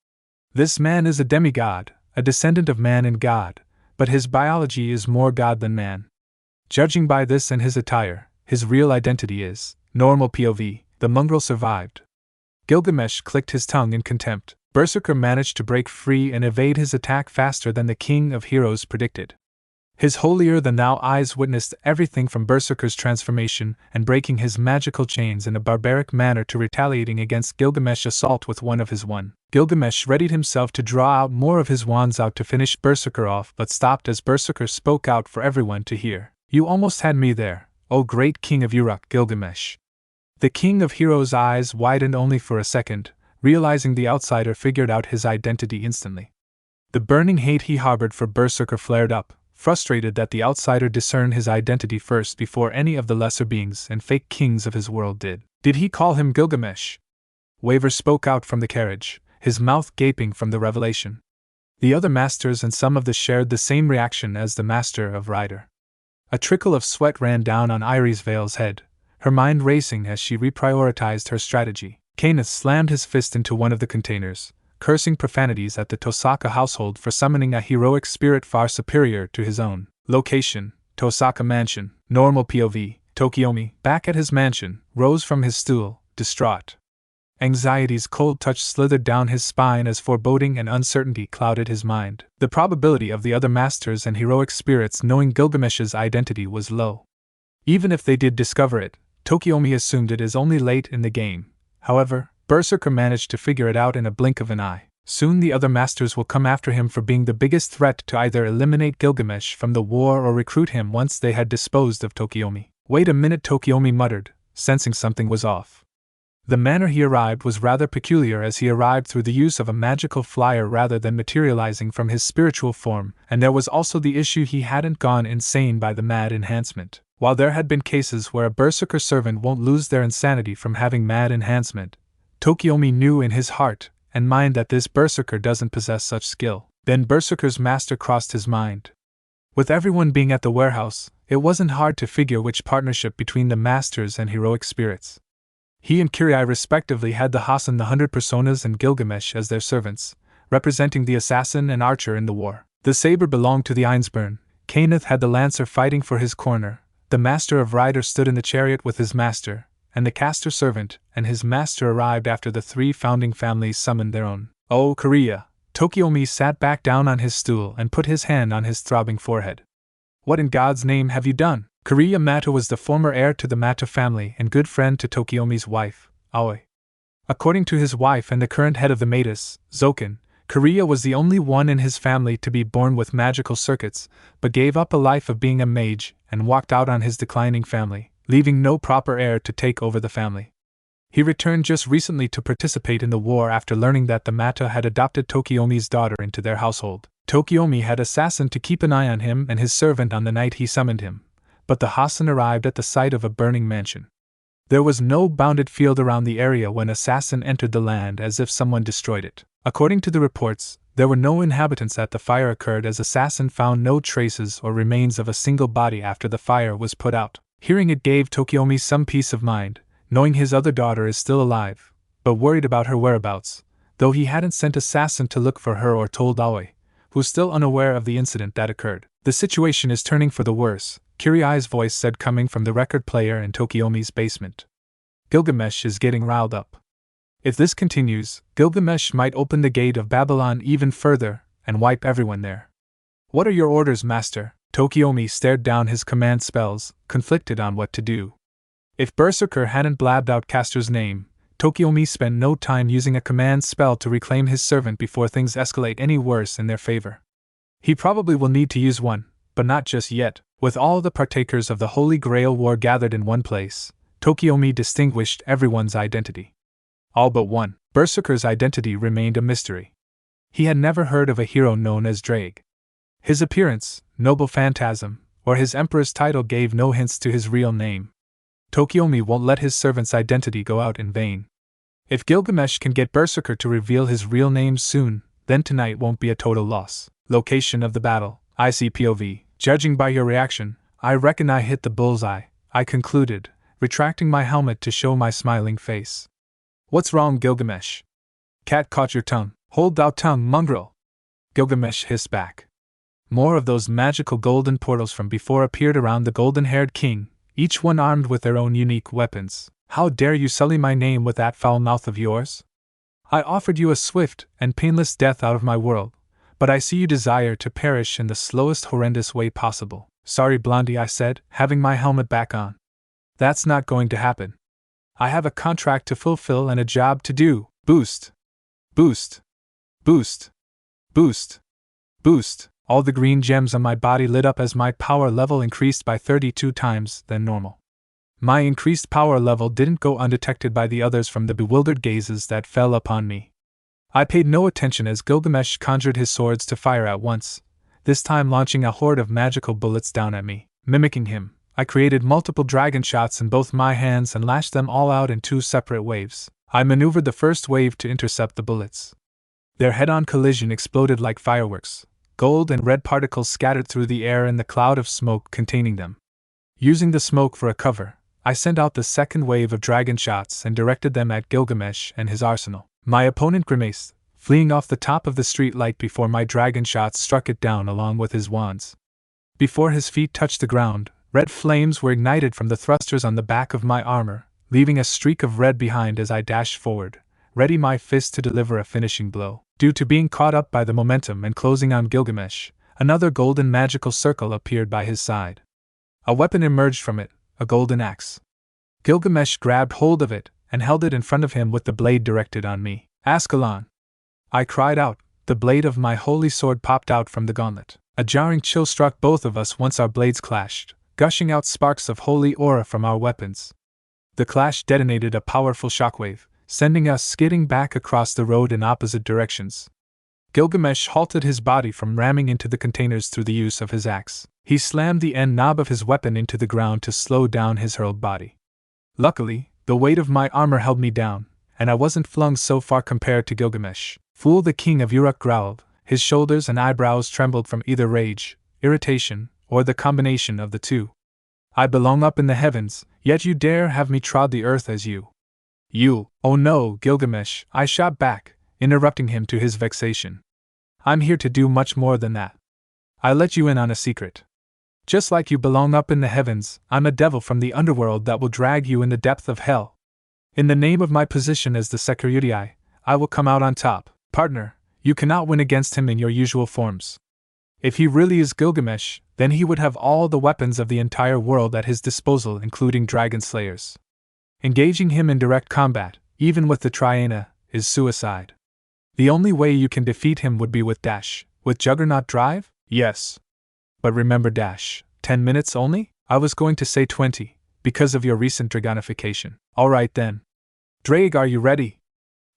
This man is a demigod, a descendant of man and god, but his biology is more god than man. Judging by this and his attire, his real identity is normal POV. The mongrel survived. Gilgamesh clicked his tongue in contempt. Berserker managed to break free and evade his attack faster than the King of Heroes predicted. His holier-than-thou eyes witnessed everything from Berserker's transformation and breaking his magical chains in a barbaric manner to retaliating against Gilgamesh's assault with one of his one. Gilgamesh readied himself to draw out more of his wands out to finish Berserker off, but stopped as Berserker spoke out for everyone to hear. You almost had me there, O great King of Uruk, Gilgamesh. The King of Heroes' eyes widened only for a second, realizing the outsider figured out his identity instantly. The burning hate he harbored for Berserker flared up, frustrated that the outsider discerned his identity first before any of the lesser beings and fake kings of his world did. Did he call him Gilgamesh? Waver spoke out from the carriage, his mouth gaping from the revelation. The other masters and some of the shared the same reaction as the master of Rider. A trickle of sweat ran down on Iris Vale's head, her mind racing as she reprioritized her strategy. Kenneth slammed his fist into one of the containers, cursing profanities at the Tosaka household for summoning a heroic spirit far superior to his own. Location: Tosaka Mansion. Normal POV. Tokiomi, back at his mansion, rose from his stool, distraught. Anxiety's cold touch slithered down his spine as foreboding and uncertainty clouded his mind. The probability of the other masters and heroic spirits knowing Gilgamesh's identity was low. Even if they did discover it, Tokiomi assumed it is only late in the game. However, Berserker managed to figure it out in a blink of an eye. Soon the other masters will come after him for being the biggest threat to either eliminate Gilgamesh from the war or recruit him once they had disposed of Tokiomi. Wait a minute, Tokiomi muttered, sensing something was off. The manner he arrived was rather peculiar, as he arrived through the use of a magical flyer rather than materializing from his spiritual form, and there was also the issue he hadn't gone insane by the mad enhancement. While there had been cases where a Berserker servant won't lose their insanity from having mad enhancement, Tokiomi knew in his heart and mind that this Berserker doesn't possess such skill. Then Berserker's master crossed his mind. With everyone being at the warehouse, it wasn't hard to figure which partnership between the masters and heroic spirits. He and Kirai respectively had the Hassan the 100 Personas and Gilgamesh as their servants, representing the assassin and archer in the war. The Saber belonged to the Einsburn, Kenneth had the Lancer fighting for his corner, the Master of Rider stood in the chariot with his master, and the caster servant and his master arrived after the three founding families summoned their own. Oh, Korea! Tokiomi sat back down on his stool and put his hand on his throbbing forehead. What in God's name have you done? Korea Mata was the former heir to the Mata family and good friend to Tokiomi's wife, Aoi. According to his wife and the current head of the Matas, Zoken, Korea was the only one in his family to be born with magical circuits, but gave up a life of being a mage and walked out on his declining family, leaving no proper heir to take over the family. He returned just recently to participate in the war after learning that the Mata had adopted Tokiomi's daughter into their household. Tokiomi had assassin to keep an eye on him and his servant on the night he summoned him, but the Hassan arrived at the site of a burning mansion. There was no bounded field around the area when assassin entered the land, as if someone destroyed it. According to the reports, there were no inhabitants at the fire occurred, as assassin found no traces or remains of a single body after the fire was put out. Hearing it gave Tokiomi some peace of mind, knowing his other daughter is still alive, but worried about her whereabouts, though he hadn't sent assassin to look for her or told Aoi, who's still unaware of the incident that occurred. The situation is turning for the worse, Kiriai's voice said, coming from the record player in Tokiomi's basement. Gilgamesh is getting riled up. If this continues, Gilgamesh might open the gate of Babylon even further and wipe everyone there. What are your orders, master? Tokiomi stared down his command spells, conflicted on what to do. If Berserker hadn't blabbed out Castor's name, Tokiomi spent no time using a command spell to reclaim his servant before things escalate any worse in their favor. He probably will need to use one, but not just yet. With all the partakers of the Holy Grail War gathered in one place, Tokiomi distinguished everyone's identity. All but one. Berserker's identity remained a mystery. He had never heard of a hero known as Ddraig. His appearance, noble phantasm, or his emperor's title gave no hints to his real name. Tokiomi won't let his servant's identity go out in vain. If Gilgamesh can get Berserker to reveal his real name soon, then tonight won't be a total loss. Location of the battle, ICPOV. Judging by your reaction, I reckon I hit the bullseye, I concluded, retracting my helmet to show my smiling face. What's wrong, Gilgamesh? Cat caught your tongue. Hold thou tongue, mongrel! Gilgamesh hissed back. More of those magical golden portals from before appeared around the golden-haired king, each one armed with their own unique weapons. How dare you sully my name with that foul mouth of yours? I offered you a swift and painless death out of my world, but I see you desire to perish in the slowest horrendous way possible. Sorry, Blondie, I said, having my helmet back on. That's not going to happen. I have a contract to fulfill and a job to do. Boost. Boost. Boost. Boost. Boost. All the green gems on my body lit up as my power level increased by 32 times than normal. My increased power level didn't go undetected by the others from the bewildered gazes that fell upon me. I paid no attention as Gilgamesh conjured his swords to fire at once, this time launching a horde of magical bullets down at me. Mimicking him, I created multiple dragon shots in both my hands and lashed them all out in two separate waves. I maneuvered the first wave to intercept the bullets. Their head-on collision exploded like fireworks. Gold and red particles scattered through the air in the cloud of smoke containing them. Using the smoke for a cover, I sent out the second wave of dragon shots and directed them at Gilgamesh and his arsenal. My opponent grimaced, fleeing off the top of the street light before my dragon shots struck it down along with his wands. Before his feet touched the ground, red flames were ignited from the thrusters on the back of my armor, leaving a streak of red behind as I dashed forward, ready my fist to deliver a finishing blow. Due to being caught up by the momentum and closing on Gilgamesh, another golden magical circle appeared by his side. A weapon emerged from it, a golden axe. Gilgamesh grabbed hold of it and held it in front of him with the blade directed on me. Ascalon! I cried out. The blade of my holy sword popped out from the gauntlet. A jarring chill struck both of us once our blades clashed, gushing out sparks of holy aura from our weapons. The clash detonated a powerful shockwave, sending us skidding back across the road in opposite directions. Gilgamesh halted his body from ramming into the containers through the use of his axe. He slammed the end knob of his weapon into the ground to slow down his hurled body. Luckily, the weight of my armor held me down, and I wasn't flung so far compared to Gilgamesh. Fool, the king of Uruk growled. His shoulders and eyebrows trembled from either rage, irritation, or the combination of the two. I belong up in the heavens, yet you dare have me trod the earth as you. You, oh no, Gilgamesh, I shot back, interrupting him to his vexation. I'm here to do much more than that. I let you in on a secret. Just like you belong up in the heavens, I'm a devil from the underworld that will drag you in the depth of hell. In the name of my position as the Security, I will come out on top. Partner, you cannot win against him in your usual forms. If he really is Gilgamesh, then he would have all the weapons of the entire world at his disposal, including dragon slayers. Engaging him in direct combat, even with the Triana, is suicide. The only way you can defeat him would be with dash. With Juggernaut Drive? Yes. But remember dash. 10 minutes only? I was going to say 20, because of your recent dragonification. Alright then. Ddraig, are you ready?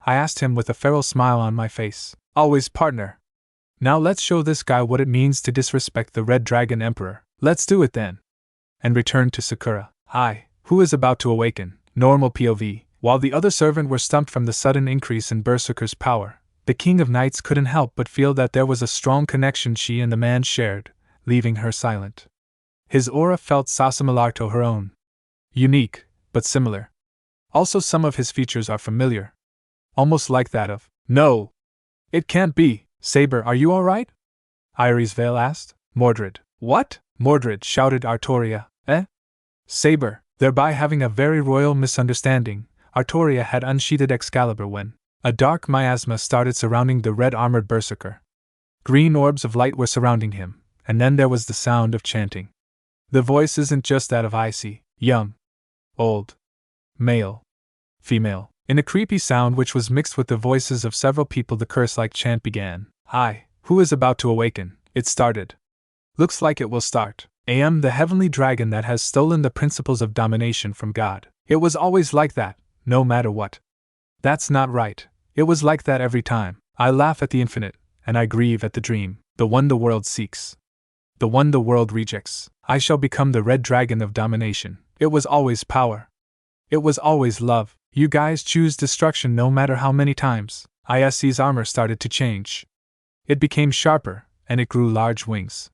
I asked him with a feral smile on my face. Always, partner. Now let's show this guy what it means to disrespect the Red Dragon Emperor. Let's do it then. And returned to Sakura. Hi, who is about to awaken? Normal POV. While the other servant were stumped from the sudden increase in Berserker's power, the King of Knights couldn't help but feel that there was a strong connection she and the man shared, leaving her silent. His aura felt so similar to her own. Unique, but similar. Also, some of his features are familiar. Almost like that of, no, it can't be. Saber, are you alright? Iris Vale asked. Mordred. What? Mordred, shouted Artoria. Eh? Saber, thereby having a very royal misunderstanding, Artoria had unsheathed Excalibur when a dark miasma started surrounding the red-armored berserker. Green orbs of light were surrounding him, and then there was the sound of chanting. The voice isn't just that of Issei, young, old, male, female. In a creepy sound which was mixed with the voices of several people, the curse-like chant began. Hi, who is about to awaken? It started. Looks like it will start. I am the heavenly dragon that has stolen the principles of domination from God. It was always like that, no matter what. That's not right. It was like that every time. I laugh at the infinite, and I grieve at the dream, the one the world seeks, the one the world rejects. I shall become the red dragon of domination. It was always power. It was always love. You guys choose destruction no matter how many times. Issei's armor started to change. It became sharper, and it grew large wings.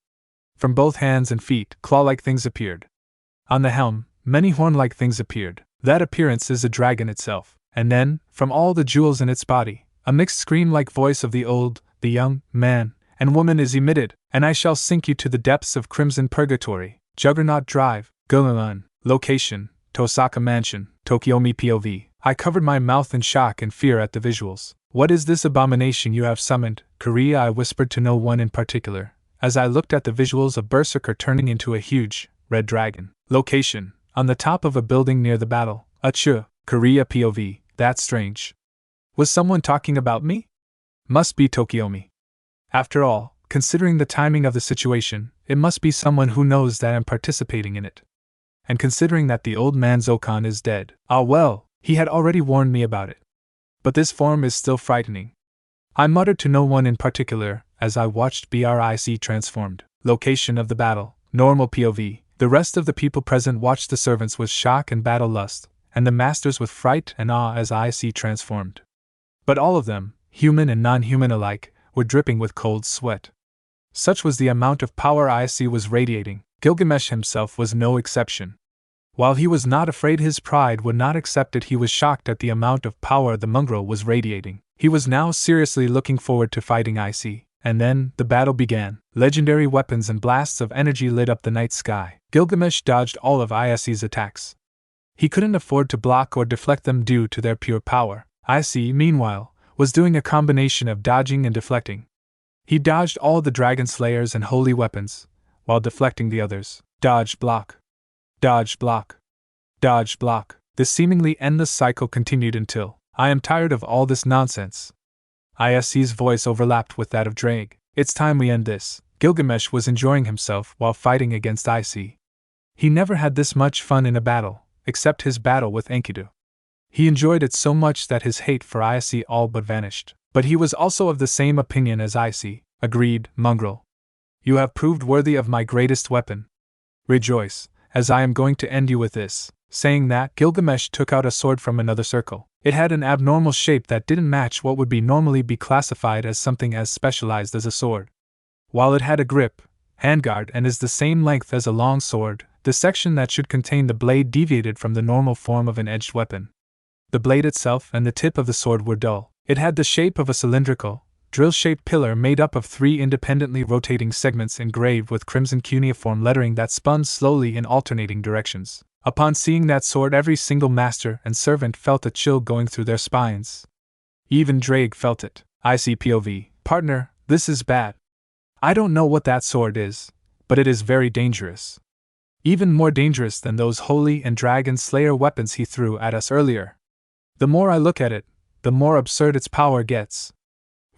From both hands and feet, claw-like things appeared. On the helm, many horn-like things appeared. That appearance is a dragon itself. And then, from all the jewels in its body, a mixed scream-like voice of the old, the young, man, and woman is emitted, and I shall sink you to the depths of crimson purgatory. Juggernaut Drive, Gilgamesh, location, Tosaka Mansion, Tokiomi POV. I covered my mouth in shock and fear at the visuals. What is this abomination you have summoned, Korea? I whispered to no one in particular, as I looked at the visuals of Berserker turning into a huge, red dragon. Location, on the top of a building near the battle. Achoo, Korea POV. That's strange. Was someone talking about me? Must be Tokiomi. After all, considering the timing of the situation, it must be someone who knows that I'm participating in it. And considering that the old man Zokan is dead, ah well, he had already warned me about it. But this form is still frightening. I muttered to no one in particular, as I watched Bric transformed. Location of the battle, normal POV. The rest of the people present watched the servants with shock and battle lust, and the masters with fright and awe as Issei transformed. But all of them, human and non-human alike, were dripping with cold sweat. Such was the amount of power Issei was radiating. Gilgamesh himself was no exception. While he was not afraid his pride would not accept it, he was shocked at the amount of power the mongrel was radiating. He was now seriously looking forward to fighting Issei. And then, the battle began. Legendary weapons and blasts of energy lit up the night sky. Gilgamesh dodged all of Issei's attacks. He couldn't afford to block or deflect them due to their pure power. Issei, meanwhile, was doing a combination of dodging and deflecting. He dodged all the dragon slayers and holy weapons, while deflecting the others. Dodge, block. Dodge, block. Dodge, block. This seemingly endless cycle continued until, I am tired of all this nonsense. Issei's voice overlapped with that of Ddraig. It's time we end this. Gilgamesh was enjoying himself while fighting against Issei. He never had this much fun in a battle, except his battle with Enkidu. He enjoyed it so much that his hate for Issei all but vanished. But he was also of the same opinion as Issei. Agreed, mongrel. You have proved worthy of my greatest weapon. Rejoice, as I am going to end you with this. Saying that, Gilgamesh took out a sword from another circle. It had an abnormal shape that didn't match what would normally be classified as something as specialized as a sword. While it had a grip, handguard, and is the same length as a long sword, the section that should contain the blade deviated from the normal form of an edged weapon. The blade itself and the tip of the sword were dull. It had the shape of a cylindrical, drill-shaped pillar made up of 3 independently rotating segments engraved with crimson cuneiform lettering that spun slowly in alternating directions. Upon seeing that sword, every single master and servant felt a chill going through their spines. Even Ddraig felt it. Issei POV. Partner, this is bad. I don't know what that sword is, but it is very dangerous. Even more dangerous than those holy and dragon slayer weapons he threw at us earlier. The more I look at it, the more absurd its power gets.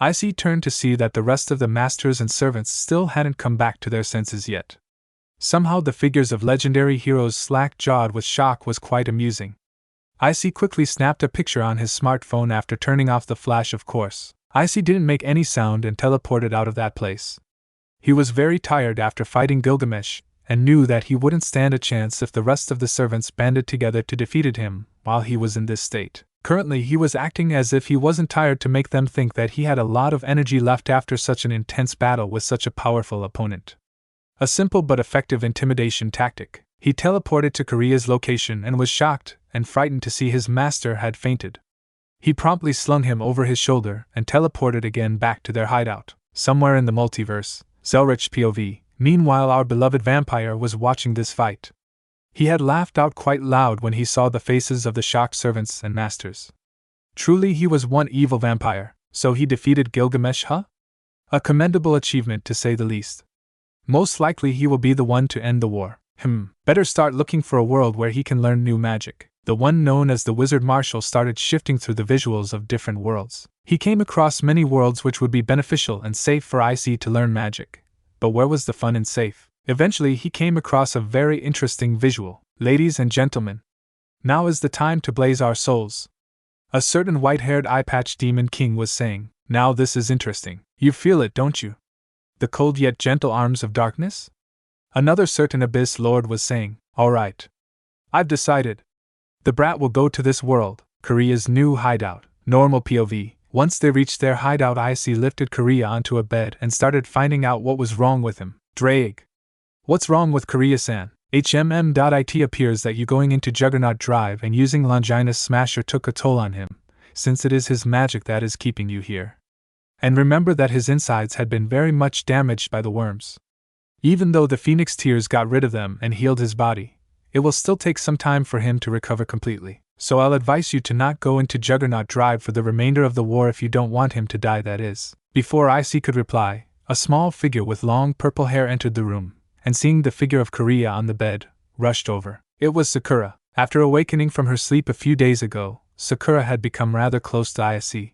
Issei turned to see that the rest of the masters and servants still hadn't come back to their senses yet. Somehow the figures of legendary heroes slack-jawed with shock was quite amusing. Issei quickly snapped a picture on his smartphone after turning off the flash, of course. Issei didn't make any sound and teleported out of that place. He was very tired after fighting Gilgamesh, and knew that he wouldn't stand a chance if the rest of the servants banded together to defeat him while he was in this state. Currently he was acting as if he wasn't tired to make them think that he had a lot of energy left after such an intense battle with such a powerful opponent. A simple but effective intimidation tactic. He teleported to Kiria's location and was shocked and frightened to see his master had fainted. He promptly slung him over his shoulder and teleported again back to their hideout, somewhere in the multiverse. Zelretch POV. Meanwhile, our beloved Vempire was watching this fight. He had laughed out quite loud when he saw the faces of the shocked servants and masters. Truly he was one evil vampire, so he defeated Gilgamesh, huh? A commendable achievement to say the least. Most likely he will be the one to end the war. Better start looking for a world where he can learn new magic. The one known as the Wizard Marshal started shifting through the visuals of different worlds. He came across many worlds which would be beneficial and safe for Issei to learn magic. But where was the fun in safe? Eventually he came across a very interesting visual. Ladies and gentlemen, now is the time to blaze our souls. A certain white-haired eye-patch demon king was saying, now this is interesting. You feel it, don't you? The cold yet gentle arms of darkness? Another certain abyss lord was saying, alright. I've decided. The brat will go to this world, Kiria's new hideout. Normal POV. Once they reached their hideout, Issei lifted Kiria onto a bed and started finding out what was wrong with him. Ddraig. What's wrong with Kiria-san? HMM.it appears that you going into Juggernaut Drive and using Linos Smasher took a toll on him, since it is his magic that is keeping you here. And remember that his insides had been very much damaged by the worms. Even though the Phoenix Tears got rid of them and healed his body, it will still take some time for him to recover completely. So I'll advise you to not go into Juggernaut Drive for the remainder of the war if you don't want him to die, that is. Before Issei could reply, a small figure with long purple hair entered the room, and seeing the figure of Kiria on the bed, rushed over. It was Sakura. After awakening from her sleep a few days ago, Sakura had become rather close to Issei.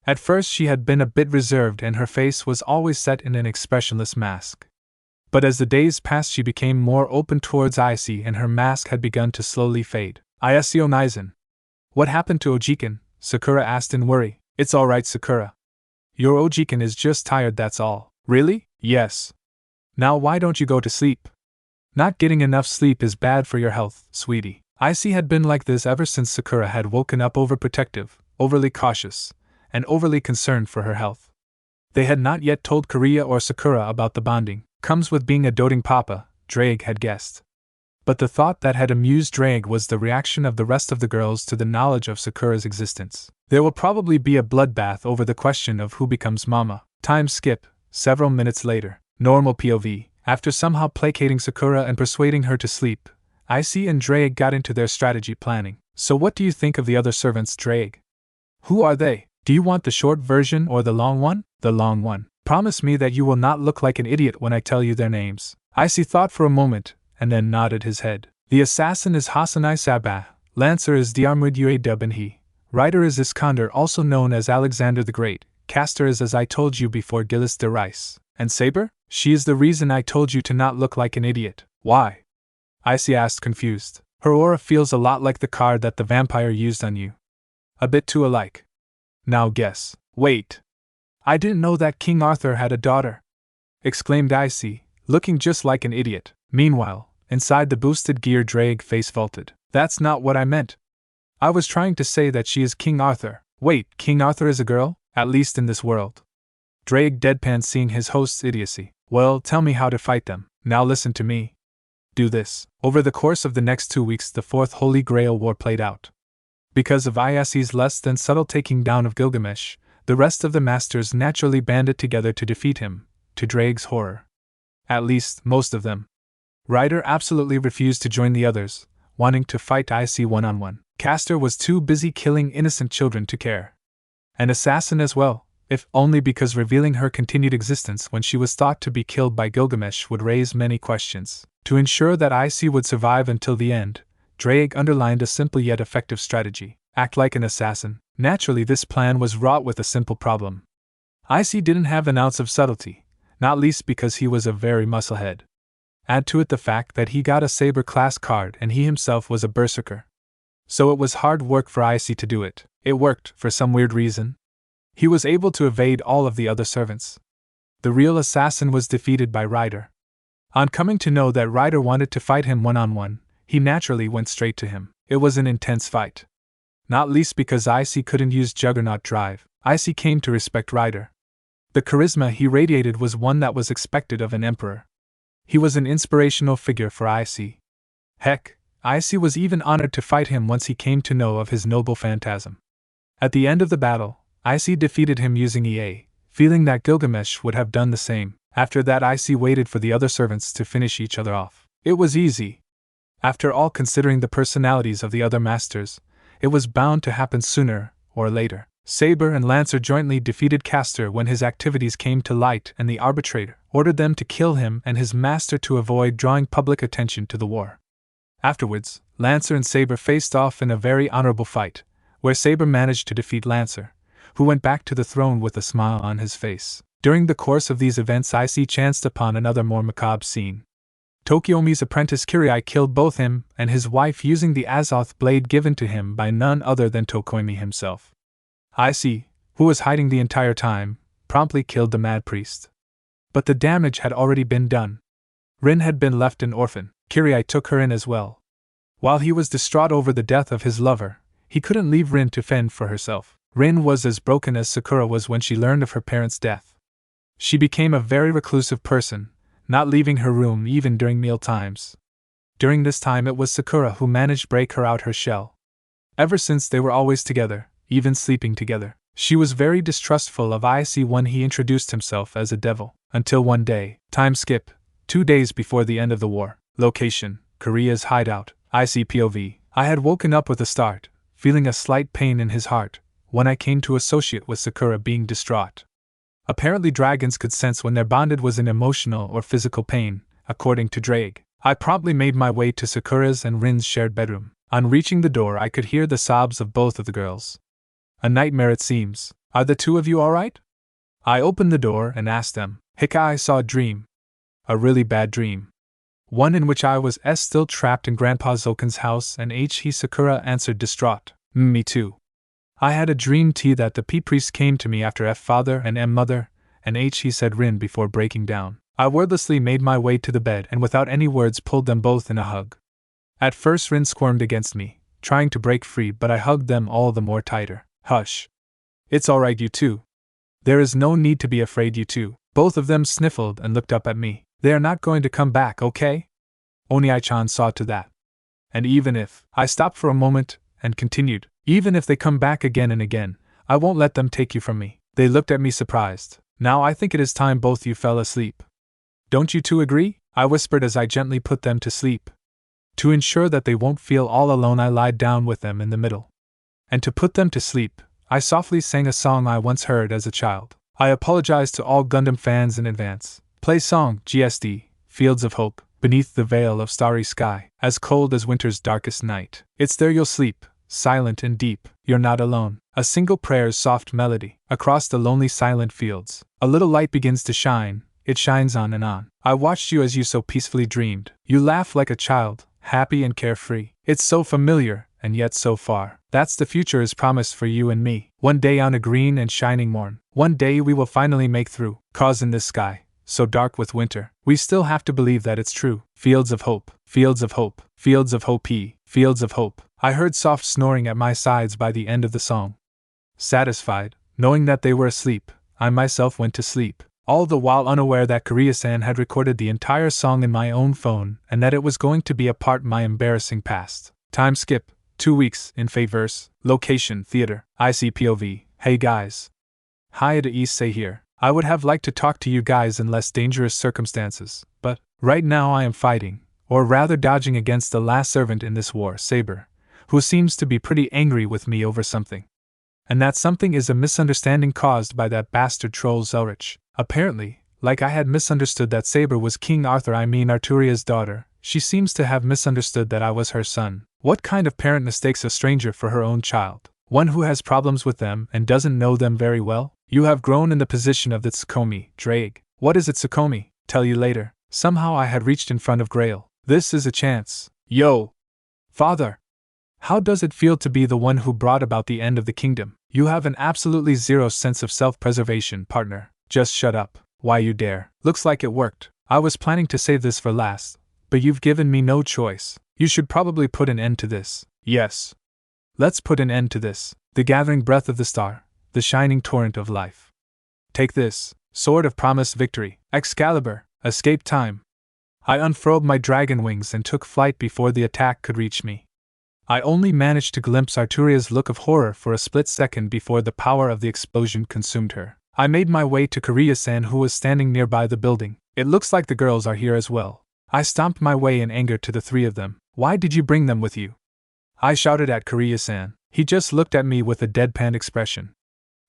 At first she had been a bit reserved and her face was always set in an expressionless mask. But as the days passed she became more open towards Issei and her mask had begun to slowly fade. Issei Onizen. What happened to Ojiken? Sakura asked in worry. It's alright, Sakura. Your Ojiken is just tired, that's all. Really? Yes. Now why don't you go to sleep? Not getting enough sleep is bad for your health, sweetie. Issei had been like this ever since Sakura had woken up overprotective, overly cautious, and overly concerned for her health. They had not yet told Kiria or Sakura about the bonding. Comes with being a doting papa, Ddraig had guessed. But the thought that had amused Ddraig was the reaction of the rest of the girls to the knowledge of Sakura's existence. There will probably be a bloodbath over the question of who becomes mama. Time skip, several minutes later. Normal POV. After somehow placating Sakura and persuading her to sleep, Issei and Ddraig got into their strategy planning. So what do you think of the other servants, Ddraig? Who are they? Do you want the short version or the long one? The long one. Promise me that you will not look like an idiot when I tell you their names. Issei thought for a moment, and then nodded his head. The assassin is Hasanai Sabah, Lancer is Diarmid Uabenhi, Rider is Iskander, also known as Alexander the Great, Caster is, as I told you before, Gillis de Rice, and Saber? She is the reason I told you to not look like an idiot. Why? Issei asked, confused. Her aura feels a lot like the card that the vampire used on you. A bit too alike. Now guess. Wait. I didn't know that King Arthur had a daughter, exclaimed Issei, looking just like an idiot. Meanwhile, inside the boosted gear, Ddraig face vaulted. That's not what I meant. I was trying to say that she is King Arthur. Wait, King Arthur is a girl? At least in this world. Ddraig deadpan, seeing his host's idiocy. Well, tell me how to fight them. Now listen to me. Do this. Over the course of the next 2 weeks, the Fourth Holy Grail War played out. Because of Issei's less than subtle taking down of Gilgamesh, the rest of the masters naturally banded together to defeat him, to Draig's horror. At least, most of them. Ryder absolutely refused to join the others, wanting to fight Issei one-on-one. Caster was too busy killing innocent children to care. An assassin as well, if only because revealing her continued existence when she was thought to be killed by Gilgamesh would raise many questions. To ensure that Issei would survive until the end, Ddraig underlined a simple yet effective strategy. Act like an assassin. Naturally, this plan was wrought with a simple problem. Issei didn't have an ounce of subtlety, not least because he was a very musclehead. Add to it the fact that he got a Saber class card and he himself was a Berserker. So it was hard work for Issei to do it. It worked, for some weird reason. He was able to evade all of the other servants. The real assassin was defeated by Ryder. On coming to know that Ryder wanted to fight him one-on-one, he naturally went straight to him. It was an intense fight. Not least because Issei couldn't use Juggernaut Drive, Issei came to respect Ryder. The charisma he radiated was one that was expected of an emperor. He was an inspirational figure for Issei. Heck, Issei was even honored to fight him once he came to know of his noble phantasm. At the end of the battle, Issei defeated him using Issei, feeling that Gilgamesh would have done the same. After that, Issei waited for the other servants to finish each other off. It was easy. After all, considering the personalities of the other masters, it was bound to happen sooner or later. Saber and Lancer jointly defeated Castor when his activities came to light, and the arbitrator ordered them to kill him and his master to avoid drawing public attention to the war. Afterwards, Lancer and Saber faced off in a very honorable fight, where Saber managed to defeat Lancer, who went back to the throne with a smile on his face. During the course of these events, Issei chanced upon another more macabre scene. Tokiomi's apprentice Kiritsugu killed both him and his wife using the Azazel blade given to him by none other than Tokiomi himself. Issei, who was hiding the entire time, promptly killed the mad priest. But the damage had already been done. Rin had been left an orphan. Kiritsugu took her in as well. While he was distraught over the death of his lover, he couldn't leave Rin to fend for herself. Rin was as broken as Sakura was when she learned of her parents' death. She became a very reclusive person, not leaving her room even during meal times. During this time, it was Sakura who managed to break her out her shell. Ever since, they were always together, even sleeping together. She was very distrustful of Issei when he introduced himself as a devil, until one day, time skip, 2 days before the end of the war. Location, Korea's hideout, Issei POV. I had woken up with a start, feeling a slight pain in his heart, when I came to associate with Sakura being distraught. Apparently dragons could sense when their bonded was in emotional or physical pain, according to Ddraig. I promptly made my way to Sakura's and Rin's shared bedroom. On reaching the door, I could hear the sobs of both of the girls. A nightmare it seems. Are the two of you alright? I opened the door and asked them. I saw a dream. A really bad dream. One in which I was still trapped in Grandpa Zoken's house, and Sakura answered distraught. Me too. I had a dream that the P-priest came to me after father and mother, and said Rin before breaking down. I wordlessly made my way to the bed and without any words pulled them both in a hug. At first Rin squirmed against me, trying to break free, but I hugged them all the more tighter. Hush. It's alright, you two. There is no need to be afraid, you two. Both of them sniffled and looked up at me. They are not going to come back, okay? Onii-chan saw to that. And even if, I stopped for a moment and continued, even if they come back again and again, I won't let them take you from me. They looked at me surprised. Now I think it is time both you fell asleep. Don't you two agree? I whispered as I gently put them to sleep. To ensure that they won't feel all alone, I lied down with them in the middle. And to put them to sleep, I softly sang a song I once heard as a child. I apologize to all Gundam fans in advance. Play song, GSD, Fields of Hope, beneath the veil of starry sky, as cold as winter's darkest night. It's there you'll sleep, silent and deep, you're not alone. A single prayer's soft melody, across the lonely silent fields. A little light begins to shine, it shines on and on. I watched you as you so peacefully dreamed. You laugh like a child, happy and carefree. It's so familiar, and yet so far. That's the future is promised for you and me. One day on a green and shining morn, one day we will finally make through. Cause in this sky, so dark with winter, we still have to believe that it's true. Fields of hope, fields of hope, fields of hope, fields of hope. I heard soft snoring at my sides by the end of the song. Satisfied, knowing that they were asleep, I myself went to sleep, all the while unaware that Korea-san had recorded the entire song in my own phone and that it was going to be a part of my embarrassing past. Time skip, 2 weeks, in Faverse, location, theater, Issei POV. Hey guys. Hi, to Issei here. I would have liked to talk to you guys in less dangerous circumstances, but right now I am fighting, or rather dodging against the last servant in this war, Saber, who seems to be pretty angry with me over something. And that something is a misunderstanding caused by that bastard troll Zelretch. Apparently, like I had misunderstood that Saber was King Arthur, Arturia's daughter, she seems to have misunderstood that I was her son. What kind of parent mistakes a stranger for her own child? One who has problems with them and doesn't know them very well? You have grown in the position of the Tokiomi, Ddraig. What is it, Tokiomi? Tell you later. Somehow I had reached in front of Grail. This is a chance. Yo! Father! How does it feel to be the one who brought about the end of the kingdom? You have an absolutely zero sense of self-preservation, partner. Just shut up. Why you dare? Looks like it worked. I was planning to save this for last, but you've given me no choice. You should probably put an end to this. Yes. Let's put an end to this. The gathering breath of the star, the shining torrent of life. Take this, sword of promised victory, Excalibur, escape time. I unfurled my dragon wings and took flight before the attack could reach me. I only managed to glimpse Arturia's look of horror for a split second before the power of the explosion consumed her. I made my way to Kiriya-san, who was standing nearby the building. It looks like the girls are here as well. I stomped my way in anger to the three of them. Why did you bring them with you? I shouted at Kiriya-san. He just looked at me with a deadpan expression.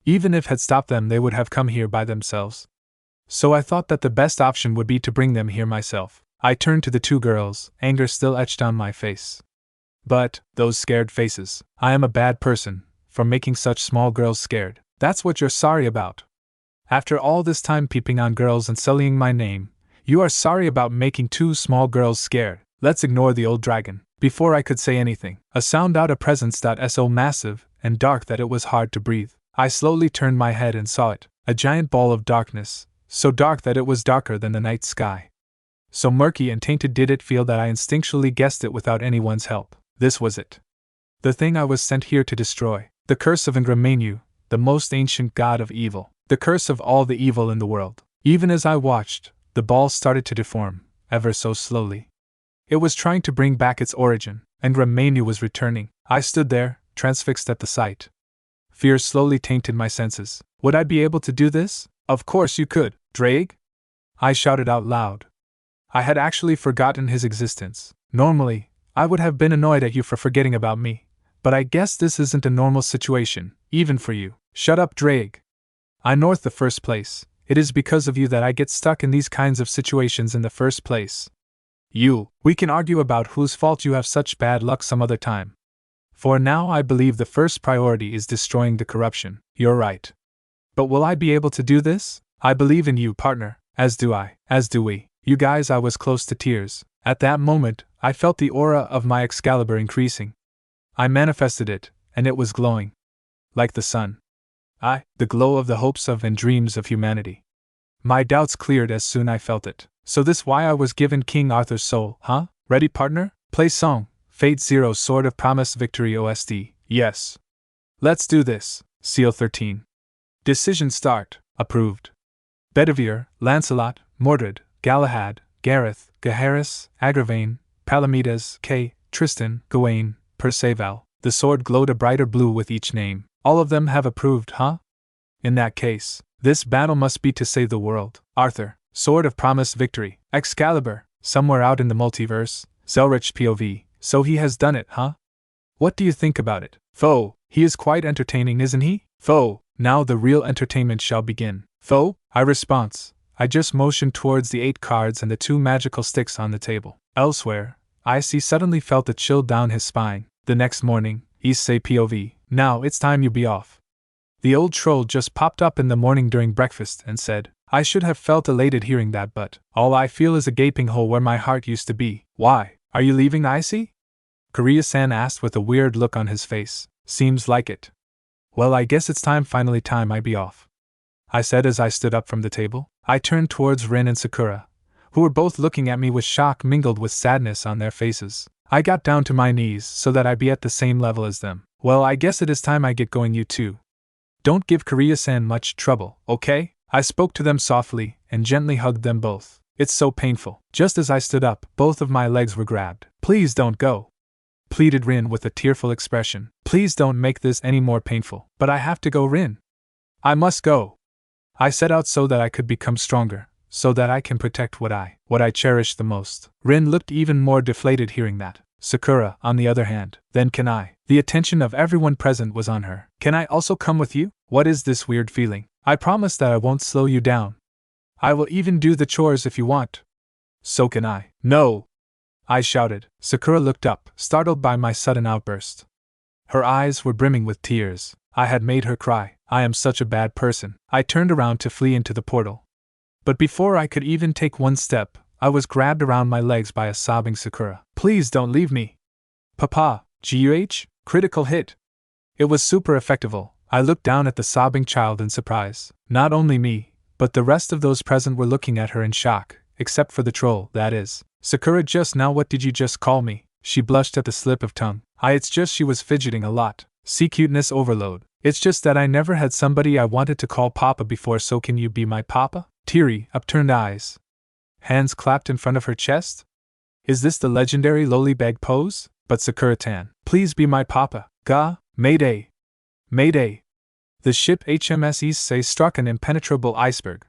Even if had stopped them, they would have come here by themselves. So I thought that the best option would be to bring them here myself. I turned to the two girls, anger still etched on my face. But, those scared faces. I am a bad person, for making such small girls scared. That's what you're sorry about. After all this time peeping on girls and sullying my name, you are sorry about making two small girls scared. Let's ignore the old dragon. Before I could say anything, a sound out of presence so massive and dark that it was hard to breathe. I slowly turned my head and saw it, a giant ball of darkness, so dark that it was darker than the night sky. So murky and tainted did it feel that I instinctually guessed it without anyone's help. This was it. The thing I was sent here to destroy. The curse of Ingramenu, the most ancient god of evil. The curse of all the evil in the world. Even as I watched, the ball started to deform, ever so slowly. It was trying to bring back its origin, and Ingramenu was returning. I stood there, transfixed at the sight. Fear slowly tainted my senses. Would I be able to do this? Of course you could, Ddraig! I shouted out loud. I had actually forgotten his existence. Normally, I would have been annoyed at you for forgetting about me, but I guess this isn't a normal situation, even for you. Shut up, Ddraig. I north the first place. It is because of you that I get stuck in these kinds of situations in the first place. We can argue about whose fault you have such bad luck some other time. For now I believe the first priority is destroying the corruption. You're right. But will I be able to do this? I believe in you, partner. As do I. As do we. You guys, I was close to tears. At that moment, I felt the aura of my Excalibur increasing. I manifested it, and it was glowing. Like the sun. The glow of the hopes of and dreams of humanity. My doubts cleared as soon I felt it. So this why I was given King Arthur's soul, huh? Ready, partner? Play song. Fate Zero Sword of Promise Victory OST. Yes. Let's do this. Seal 13. Decision start. Approved. Bedivere, Lancelot, Mordred, Galahad, Gareth, Gaheris, Agravain, Palamedes, Kay, Tristan, Gawain, Perceval. The sword glowed a brighter blue with each name. All of them have approved, huh? In that case, this battle must be to save the world. Arthur, Sword of Promise Victory. Excalibur, somewhere out in the multiverse. Zelretch POV, so he has done it, huh? What do you think about it? Foe, he is quite entertaining, isn't he? Foe, now the real entertainment shall begin. Foe, I response. I just motioned towards the 8 cards and the 2 magical sticks on the table. Elsewhere, Issei suddenly felt a chill down his spine. The next morning, Issei POV, now it's time you be off. The old troll just popped up in the morning during breakfast and said, I should have felt elated hearing that, but all I feel is a gaping hole where my heart used to be. Why, are you leaving, Issei? Kiriya-san asked with a weird look on his face. Seems like it. Well, I guess it's time I be off. I said as I stood up from the table. I turned towards Rin and Sakura, who were both looking at me with shock mingled with sadness on their faces. I got down to my knees so that I be at the same level as them. Well, I guess it is time I get going, you two. Don't give Kiriya-san much trouble, okay? I spoke to them softly and gently hugged them both. It's so painful. Just as I stood up, both of my legs were grabbed. Please don't go, pleaded Rin with a tearful expression. Please don't make this any more painful. But I have to go, Rin. I must go. I set out so that I could become stronger, so that I can protect what I cherish the most. Rin looked even more deflated hearing that. Sakura, on the other hand, then can I? The attention of everyone present was on her. Can I also come with you? What is this weird feeling? I promise that I won't slow you down. I will even do the chores if you want. So can I. No! I shouted. Sakura looked up, startled by my sudden outburst. Her eyes were brimming with tears. I had made her cry. I am such a bad person. I turned around to flee into the portal. But before I could even take one step, I was grabbed around my legs by a sobbing Sakura. Please don't leave me. Papa, GUH? Critical hit. It was super effective. I looked down at the sobbing child in surprise. Not only me, but the rest of those present were looking at her in shock, except for the troll, that is. Sakura, just now what did you just call me? She blushed at the slip of tongue. It's just she was fidgeting a lot. See, cuteness overload. It's just that I never had somebody I wanted to call Papa before, so can you be my Papa? Teary, upturned eyes. Hands clapped in front of her chest? Is this the legendary lowly bag pose? But Sakura-tan, please be my Papa. Ga, Mayday. Mayday. The ship HMS Issei struck an impenetrable iceberg.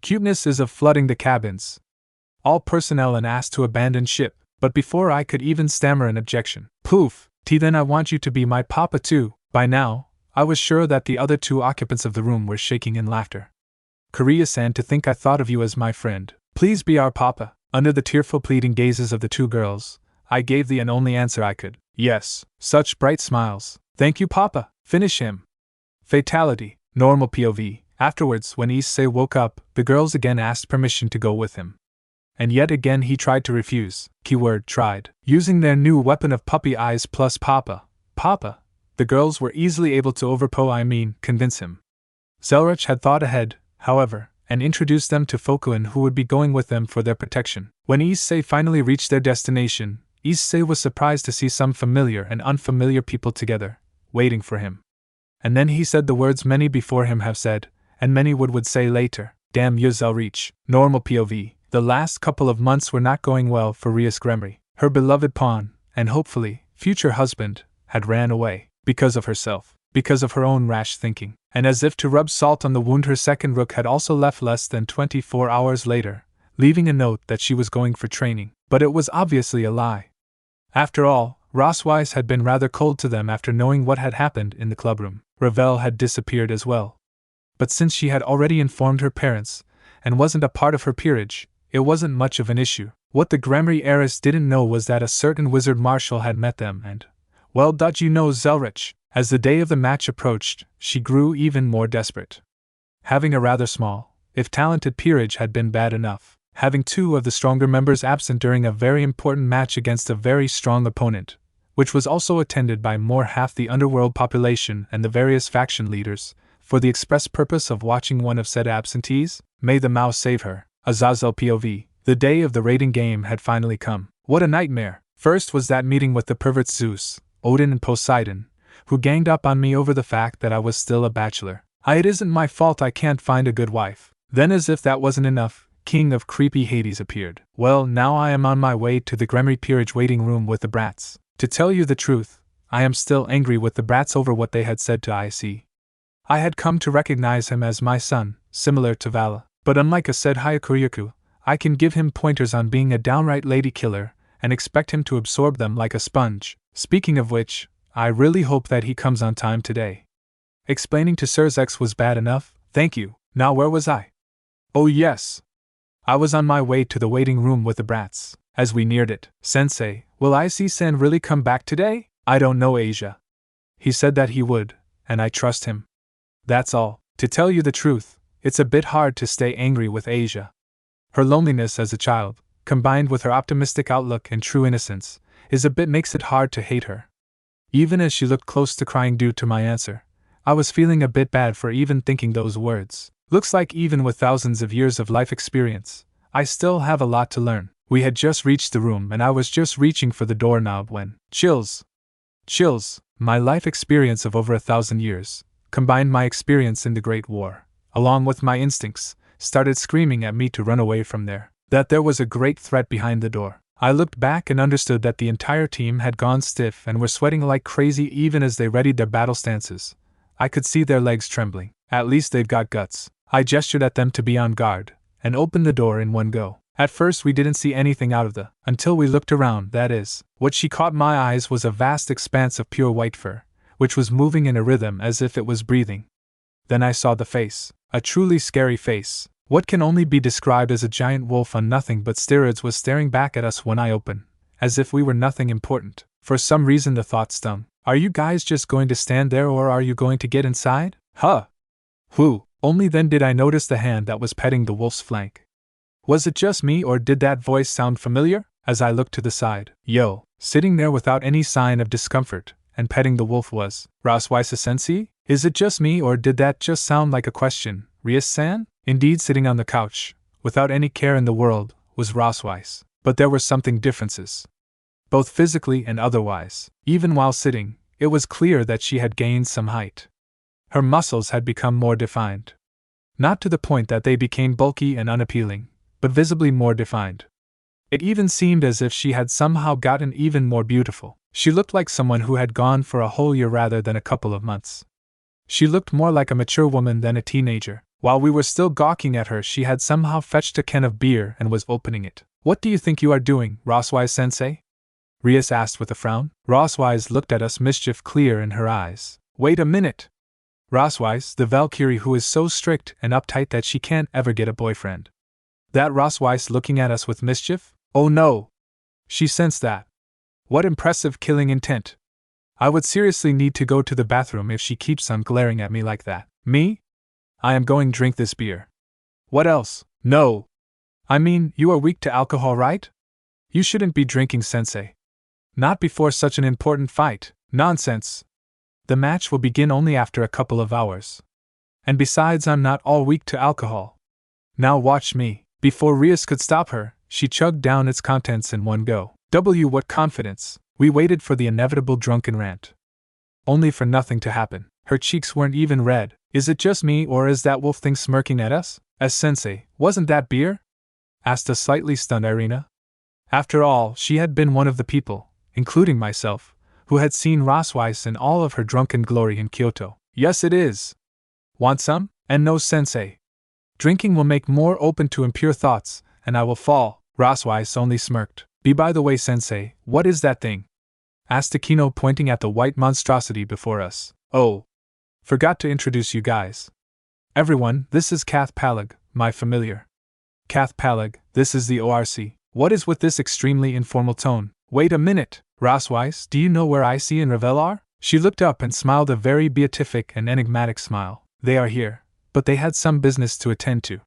Cuteness is of flooding the cabins. All personnel and asked to abandon ship, but before I could even stammer an objection. Poof, then I want you to be my Papa too. By now, I was sure that the other two occupants of the room were shaking in laughter. Korea-san, to think I thought of you as my friend. Please be our Papa. Under the tearful pleading gazes of the two girls, I gave the and only answer I could. Yes. Such bright smiles. Thank you, Papa. Finish him. Fatality. Normal POV. Afterwards, when Issei woke up, the girls again asked permission to go with him. And yet again he tried to refuse. Keyword tried. Using their new weapon of puppy eyes plus Papa. Papa. The girls were easily able to convince him. Zelretch had thought ahead, however, and introduced them to Fokuin, who would be going with them for their protection. When Issei finally reached their destination, Issei was surprised to see some familiar and unfamiliar people together, waiting for him. And then he said the words many before him have said, and many would say later. Damn you, Zelretch. Normal POV. The last couple of months were not going well for Rias Gremry. Her beloved pawn, and hopefully, future husband, had ran away. Because of herself. Because of her own rash thinking. And as if to rub salt on the wound, her second rook had also left less than 24 hours later, leaving a note that she was going for training. But it was obviously a lie. After all, Rossweisse had been rather cold to them after knowing what had happened in the clubroom. Ravel had disappeared as well. But since she had already informed her parents, and wasn't a part of her peerage, it wasn't much of an issue. What the Gremry heiress didn't know was that a certain wizard marshal had met them and, well, Zelretch. As the day of the match approached, she grew even more desperate. Having a rather small, if talented peerage had been bad enough, having two of the stronger members absent during a very important match against a very strong opponent, which was also attended by more half the underworld population and the various faction leaders, for the express purpose of watching one of said absentees, may the mouse save her. Azazel POV. The day of the raiding game had finally come. What a nightmare! First was that meeting with the perverts Zeus, Odin and Poseidon, who ganged up on me over the fact that I was still a bachelor. It isn't my fault I can't find a good wife. Then, as if that wasn't enough, King of Creepy Hades appeared. Well, now I am on my way to the Gremry peerage waiting room with the brats. To tell you the truth, I am still angry with the brats over what they had said to Issei. I had come to recognize him as my son, similar to Vala, but unlike a said Hayakuryuku, I can give him pointers on being a downright lady killer, and expect him to absorb them like a sponge. Speaking of which, I really hope that he comes on time today. Explaining to Zelretch was bad enough, thank you. Now where was I? Oh yes. I was on my way to the waiting room with the brats. As we neared it, Sensei, will Issei-san really come back today? I don't know, Asia. He said that he would, and I trust him. That's all. To tell you the truth, it's a bit hard to stay angry with Asia. Her loneliness as a child, combined with her optimistic outlook and true innocence, makes it hard to hate her. Even as she looked close to crying due to my answer, I was feeling a bit bad for even thinking those words. Looks like even with thousands of years of life experience, I still have a lot to learn. We had just reached the room and I was just reaching for the doorknob when chills. My life experience of over 1,000 years, combined my experience in the Great War, along with my instincts, started screaming at me to run away from there. That there was a great threat behind the door. I looked back and understood that the entire team had gone stiff and were sweating like crazy even as they readied their battle stances. I could see their legs trembling. At least they've got guts. I gestured at them to be on guard, and opened the door in one go. At first we didn't see anything out of the, until we looked around, that is. What she caught my eyes was a vast expanse of pure white fur, which was moving in a rhythm as if it was breathing. Then I saw the face, a truly scary face. What can only be described as a giant wolf on nothing but steroids was staring back at us when I opened, as if we were nothing important. For some reason the thought stung. Are you guys just going to stand there or are you going to get inside? Huh. Whew. Only then did I notice the hand that was petting the wolf's flank. Was it just me or did that voice sound familiar? As I looked to the side, yo, sitting there without any sign of discomfort, and petting the wolf was Rossweisse sensei? Is it just me or did that just sound like a question? Rias-san? Indeed, sitting on the couch, without any care in the world, was Rossweisse. But there were something differences. Both physically and otherwise. Even while sitting, it was clear that she had gained some height. Her muscles had become more defined. Not to the point that they became bulky and unappealing, but visibly more defined. It even seemed as if she had somehow gotten even more beautiful. She looked like someone who had gone for a whole year rather than a couple of months. She looked more like a mature woman than a teenager. While we were still gawking at her, she had somehow fetched a can of beer and was opening it. What do you think you are doing, Rossweisse-sensei? Rias asked with a frown. Rossweisse looked at us, mischief clear in her eyes. Wait a minute! Rossweisse, the Valkyrie who is so strict and uptight that she can't ever get a boyfriend. That Rossweisse looking at us with mischief? Oh no! She sensed that. What impressive killing intent. I would seriously need to go to the bathroom if she keeps on glaring at me like that. Me? I am going to drink this beer. What else? No! I mean, you are weak to alcohol, right? You shouldn't be drinking, sensei. Not before such an important fight. Nonsense. The match will begin only after a couple of hours. And besides, I'm not all weak to alcohol. Now watch me. Before Rias could stop her, she chugged down its contents in one go. What confidence. We waited for the inevitable drunken rant. Only for nothing to happen. Her cheeks weren't even red. Is it just me or is that wolf thing smirking at us? Sensei, wasn't that beer? Asked a slightly stunned Irina. After all, she had been one of the people, including myself, who had seen Rossweisse in all of her drunken glory in Kyoto. Yes, it is. Want some? And no, sensei. Drinking will make more open to impure thoughts, and I will fall. Rossweisse only smirked. By the way, sensei, what is that thing? Asked Akino, pointing at the white monstrosity before us. Oh. Forgot to introduce you guys. Everyone, this is Kath Palag, my familiar. Kath Palag, this is the ORC. What is with this extremely informal tone? Wait a minute, Rossweisse, do you know where Issei and Ravel are? She looked up and smiled a very beatific and enigmatic smile. They are here, but they had some business to attend to.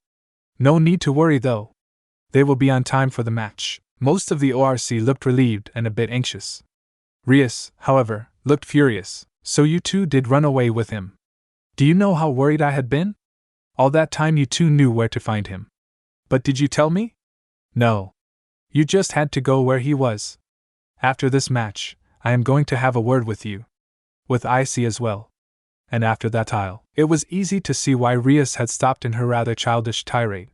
No need to worry though. They will be on time for the match. Most of the ORC looked relieved and a bit anxious. Rias, however, looked furious. So you two did run away with him. Do you know how worried I had been? All that time you two knew where to find him. But did you tell me? No. You just had to go where he was. After this match, I am going to have a word with you. With Issei as well. And after that It was easy to see why Rias had stopped in her rather childish tirade.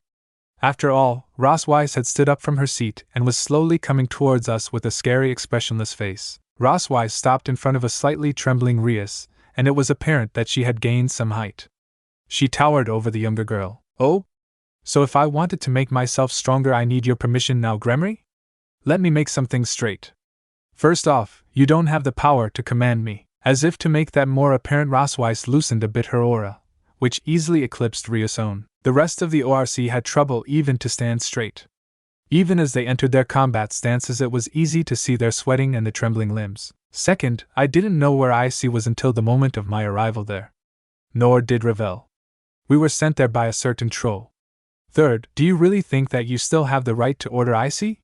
After all, Rossweisse had stood up from her seat and was slowly coming towards us with a scary expressionless face. Rossweisse stopped in front of a slightly trembling Rias, and it was apparent that she had gained some height. She towered over the younger girl. Oh? So if I wanted to make myself stronger I need your permission now, Gremory? Let me make some things straight. First off, you don't have the power to command me. As if to make that more apparent, Rossweisse loosened a bit her aura, which easily eclipsed Rias' own. The rest of the ORC had trouble even to stand straight. Even as they entered their combat stances it was easy to see their sweating and the trembling limbs. Second, I didn't know where Issei was until the moment of my arrival there. Nor did Ravel. We were sent there by a certain troll. Third, do you really think that you still have the right to order Issei?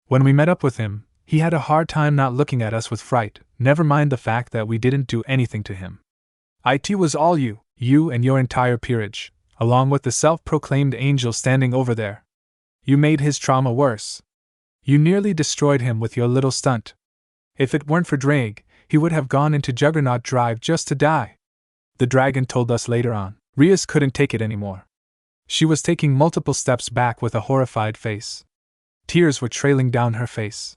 When we met up with him, he had a hard time not looking at us with fright, never mind the fact that we didn't do anything to him. It was all you and your entire peerage, along with the self-proclaimed angel standing over there. You made his trauma worse. You nearly destroyed him with your little stunt. If it weren't for Ddraig, he would have gone into Juggernaut Drive just to die. The dragon told us later on. Rias couldn't take it anymore. She was taking multiple steps back with a horrified face. Tears were trailing down her face.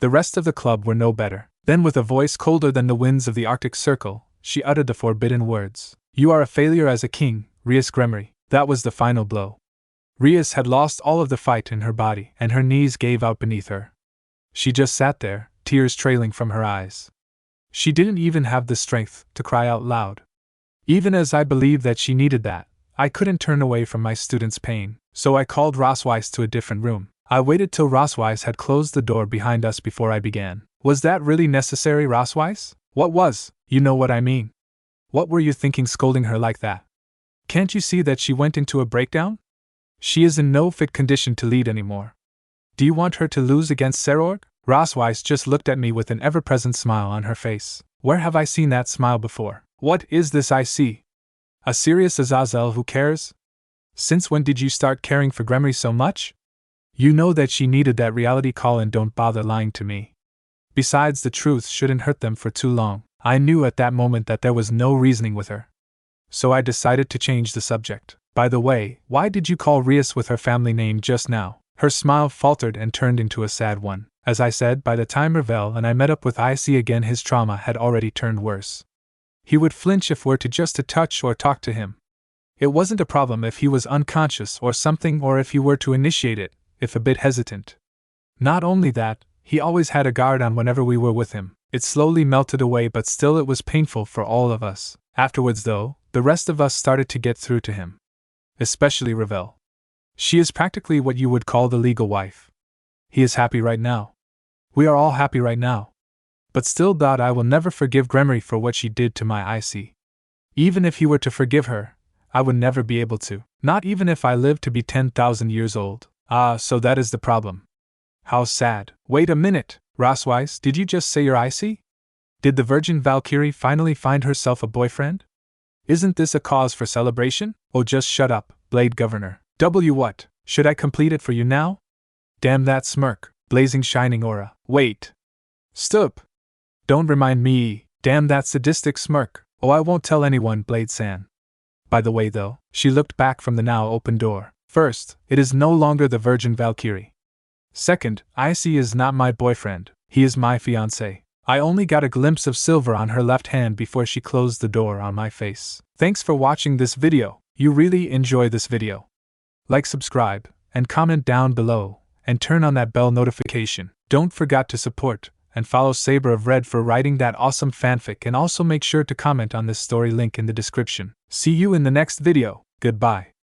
The rest of the club were no better. Then with a voice colder than the winds of the Arctic Circle, she uttered the forbidden words. You are a failure as a king, Rias Gremory. That was the final blow. Rias had lost all of the fight in her body, and her knees gave out beneath her. She just sat there, tears trailing from her eyes. She didn't even have the strength to cry out loud. Even as I believed that she needed that, I couldn't turn away from my student's pain, so I called Rossweisse to a different room. I waited till Rossweisse had closed the door behind us before I began. Was that really necessary, Rossweisse? What was? You know what I mean. What were you thinking scolding her like that? Can't you see that she went into a breakdown? She is in no fit condition to lead anymore. Do you want her to lose against Serorg? Rossweisse just looked at me with an ever-present smile on her face. Where have I seen that smile before? What is this I see? A serious Azazel who cares? Since when did you start caring for Gremory so much? You know that she needed that reality call and don't bother lying to me. Besides, the truth shouldn't hurt them for too long. I knew at that moment that there was no reasoning with her. So I decided to change the subject. By the way, why did you call Rias with her family name just now? Her smile faltered and turned into a sad one. As I said, by the time Ravel and I met up with Issei again, his trauma had already turned worse. He would flinch if we're to touch or talk to him. It wasn't a problem if he was unconscious or something, or if he were to initiate it, if a bit hesitant. Not only that, he always had a guard on whenever we were with him. It slowly melted away, but still it was painful for all of us. Afterwards, though, the rest of us started to get through to him. Especially Ravel. She is practically what you would call the legal wife. He is happy right now. We are all happy right now. But still, I will never forgive Gremory for what she did to my Issei. Even if he were to forgive her, I would never be able to. Not even if I lived to be 10,000 years old. Ah, so that is the problem. How sad. Wait a minute, Rossweisse, did you just say your Issei? Did the Virgin Valkyrie finally find herself a boyfriend? Isn't this a cause for celebration? Oh, just shut up, Blade Governor. What? Should I complete it for you now? Damn that smirk, blazing shining aura. Wait. Stop. Don't remind me. Damn that sadistic smirk. Oh, I won't tell anyone, Blade-san. By the way, though, she looked back from the now open door. First, it is no longer the Virgin Valkyrie. Second, Issei is not my boyfriend, he is my fiancé. I only got a glimpse of silver on her left hand before she closed the door on my face. Thanks for watching this video. You really enjoy this video. Like, subscribe, and comment down below, and turn on that bell notification. Don't forget to support and follow Saber of Red for writing that awesome fanfic, and also make sure to comment on this story, link in the description. See you in the next video. Goodbye.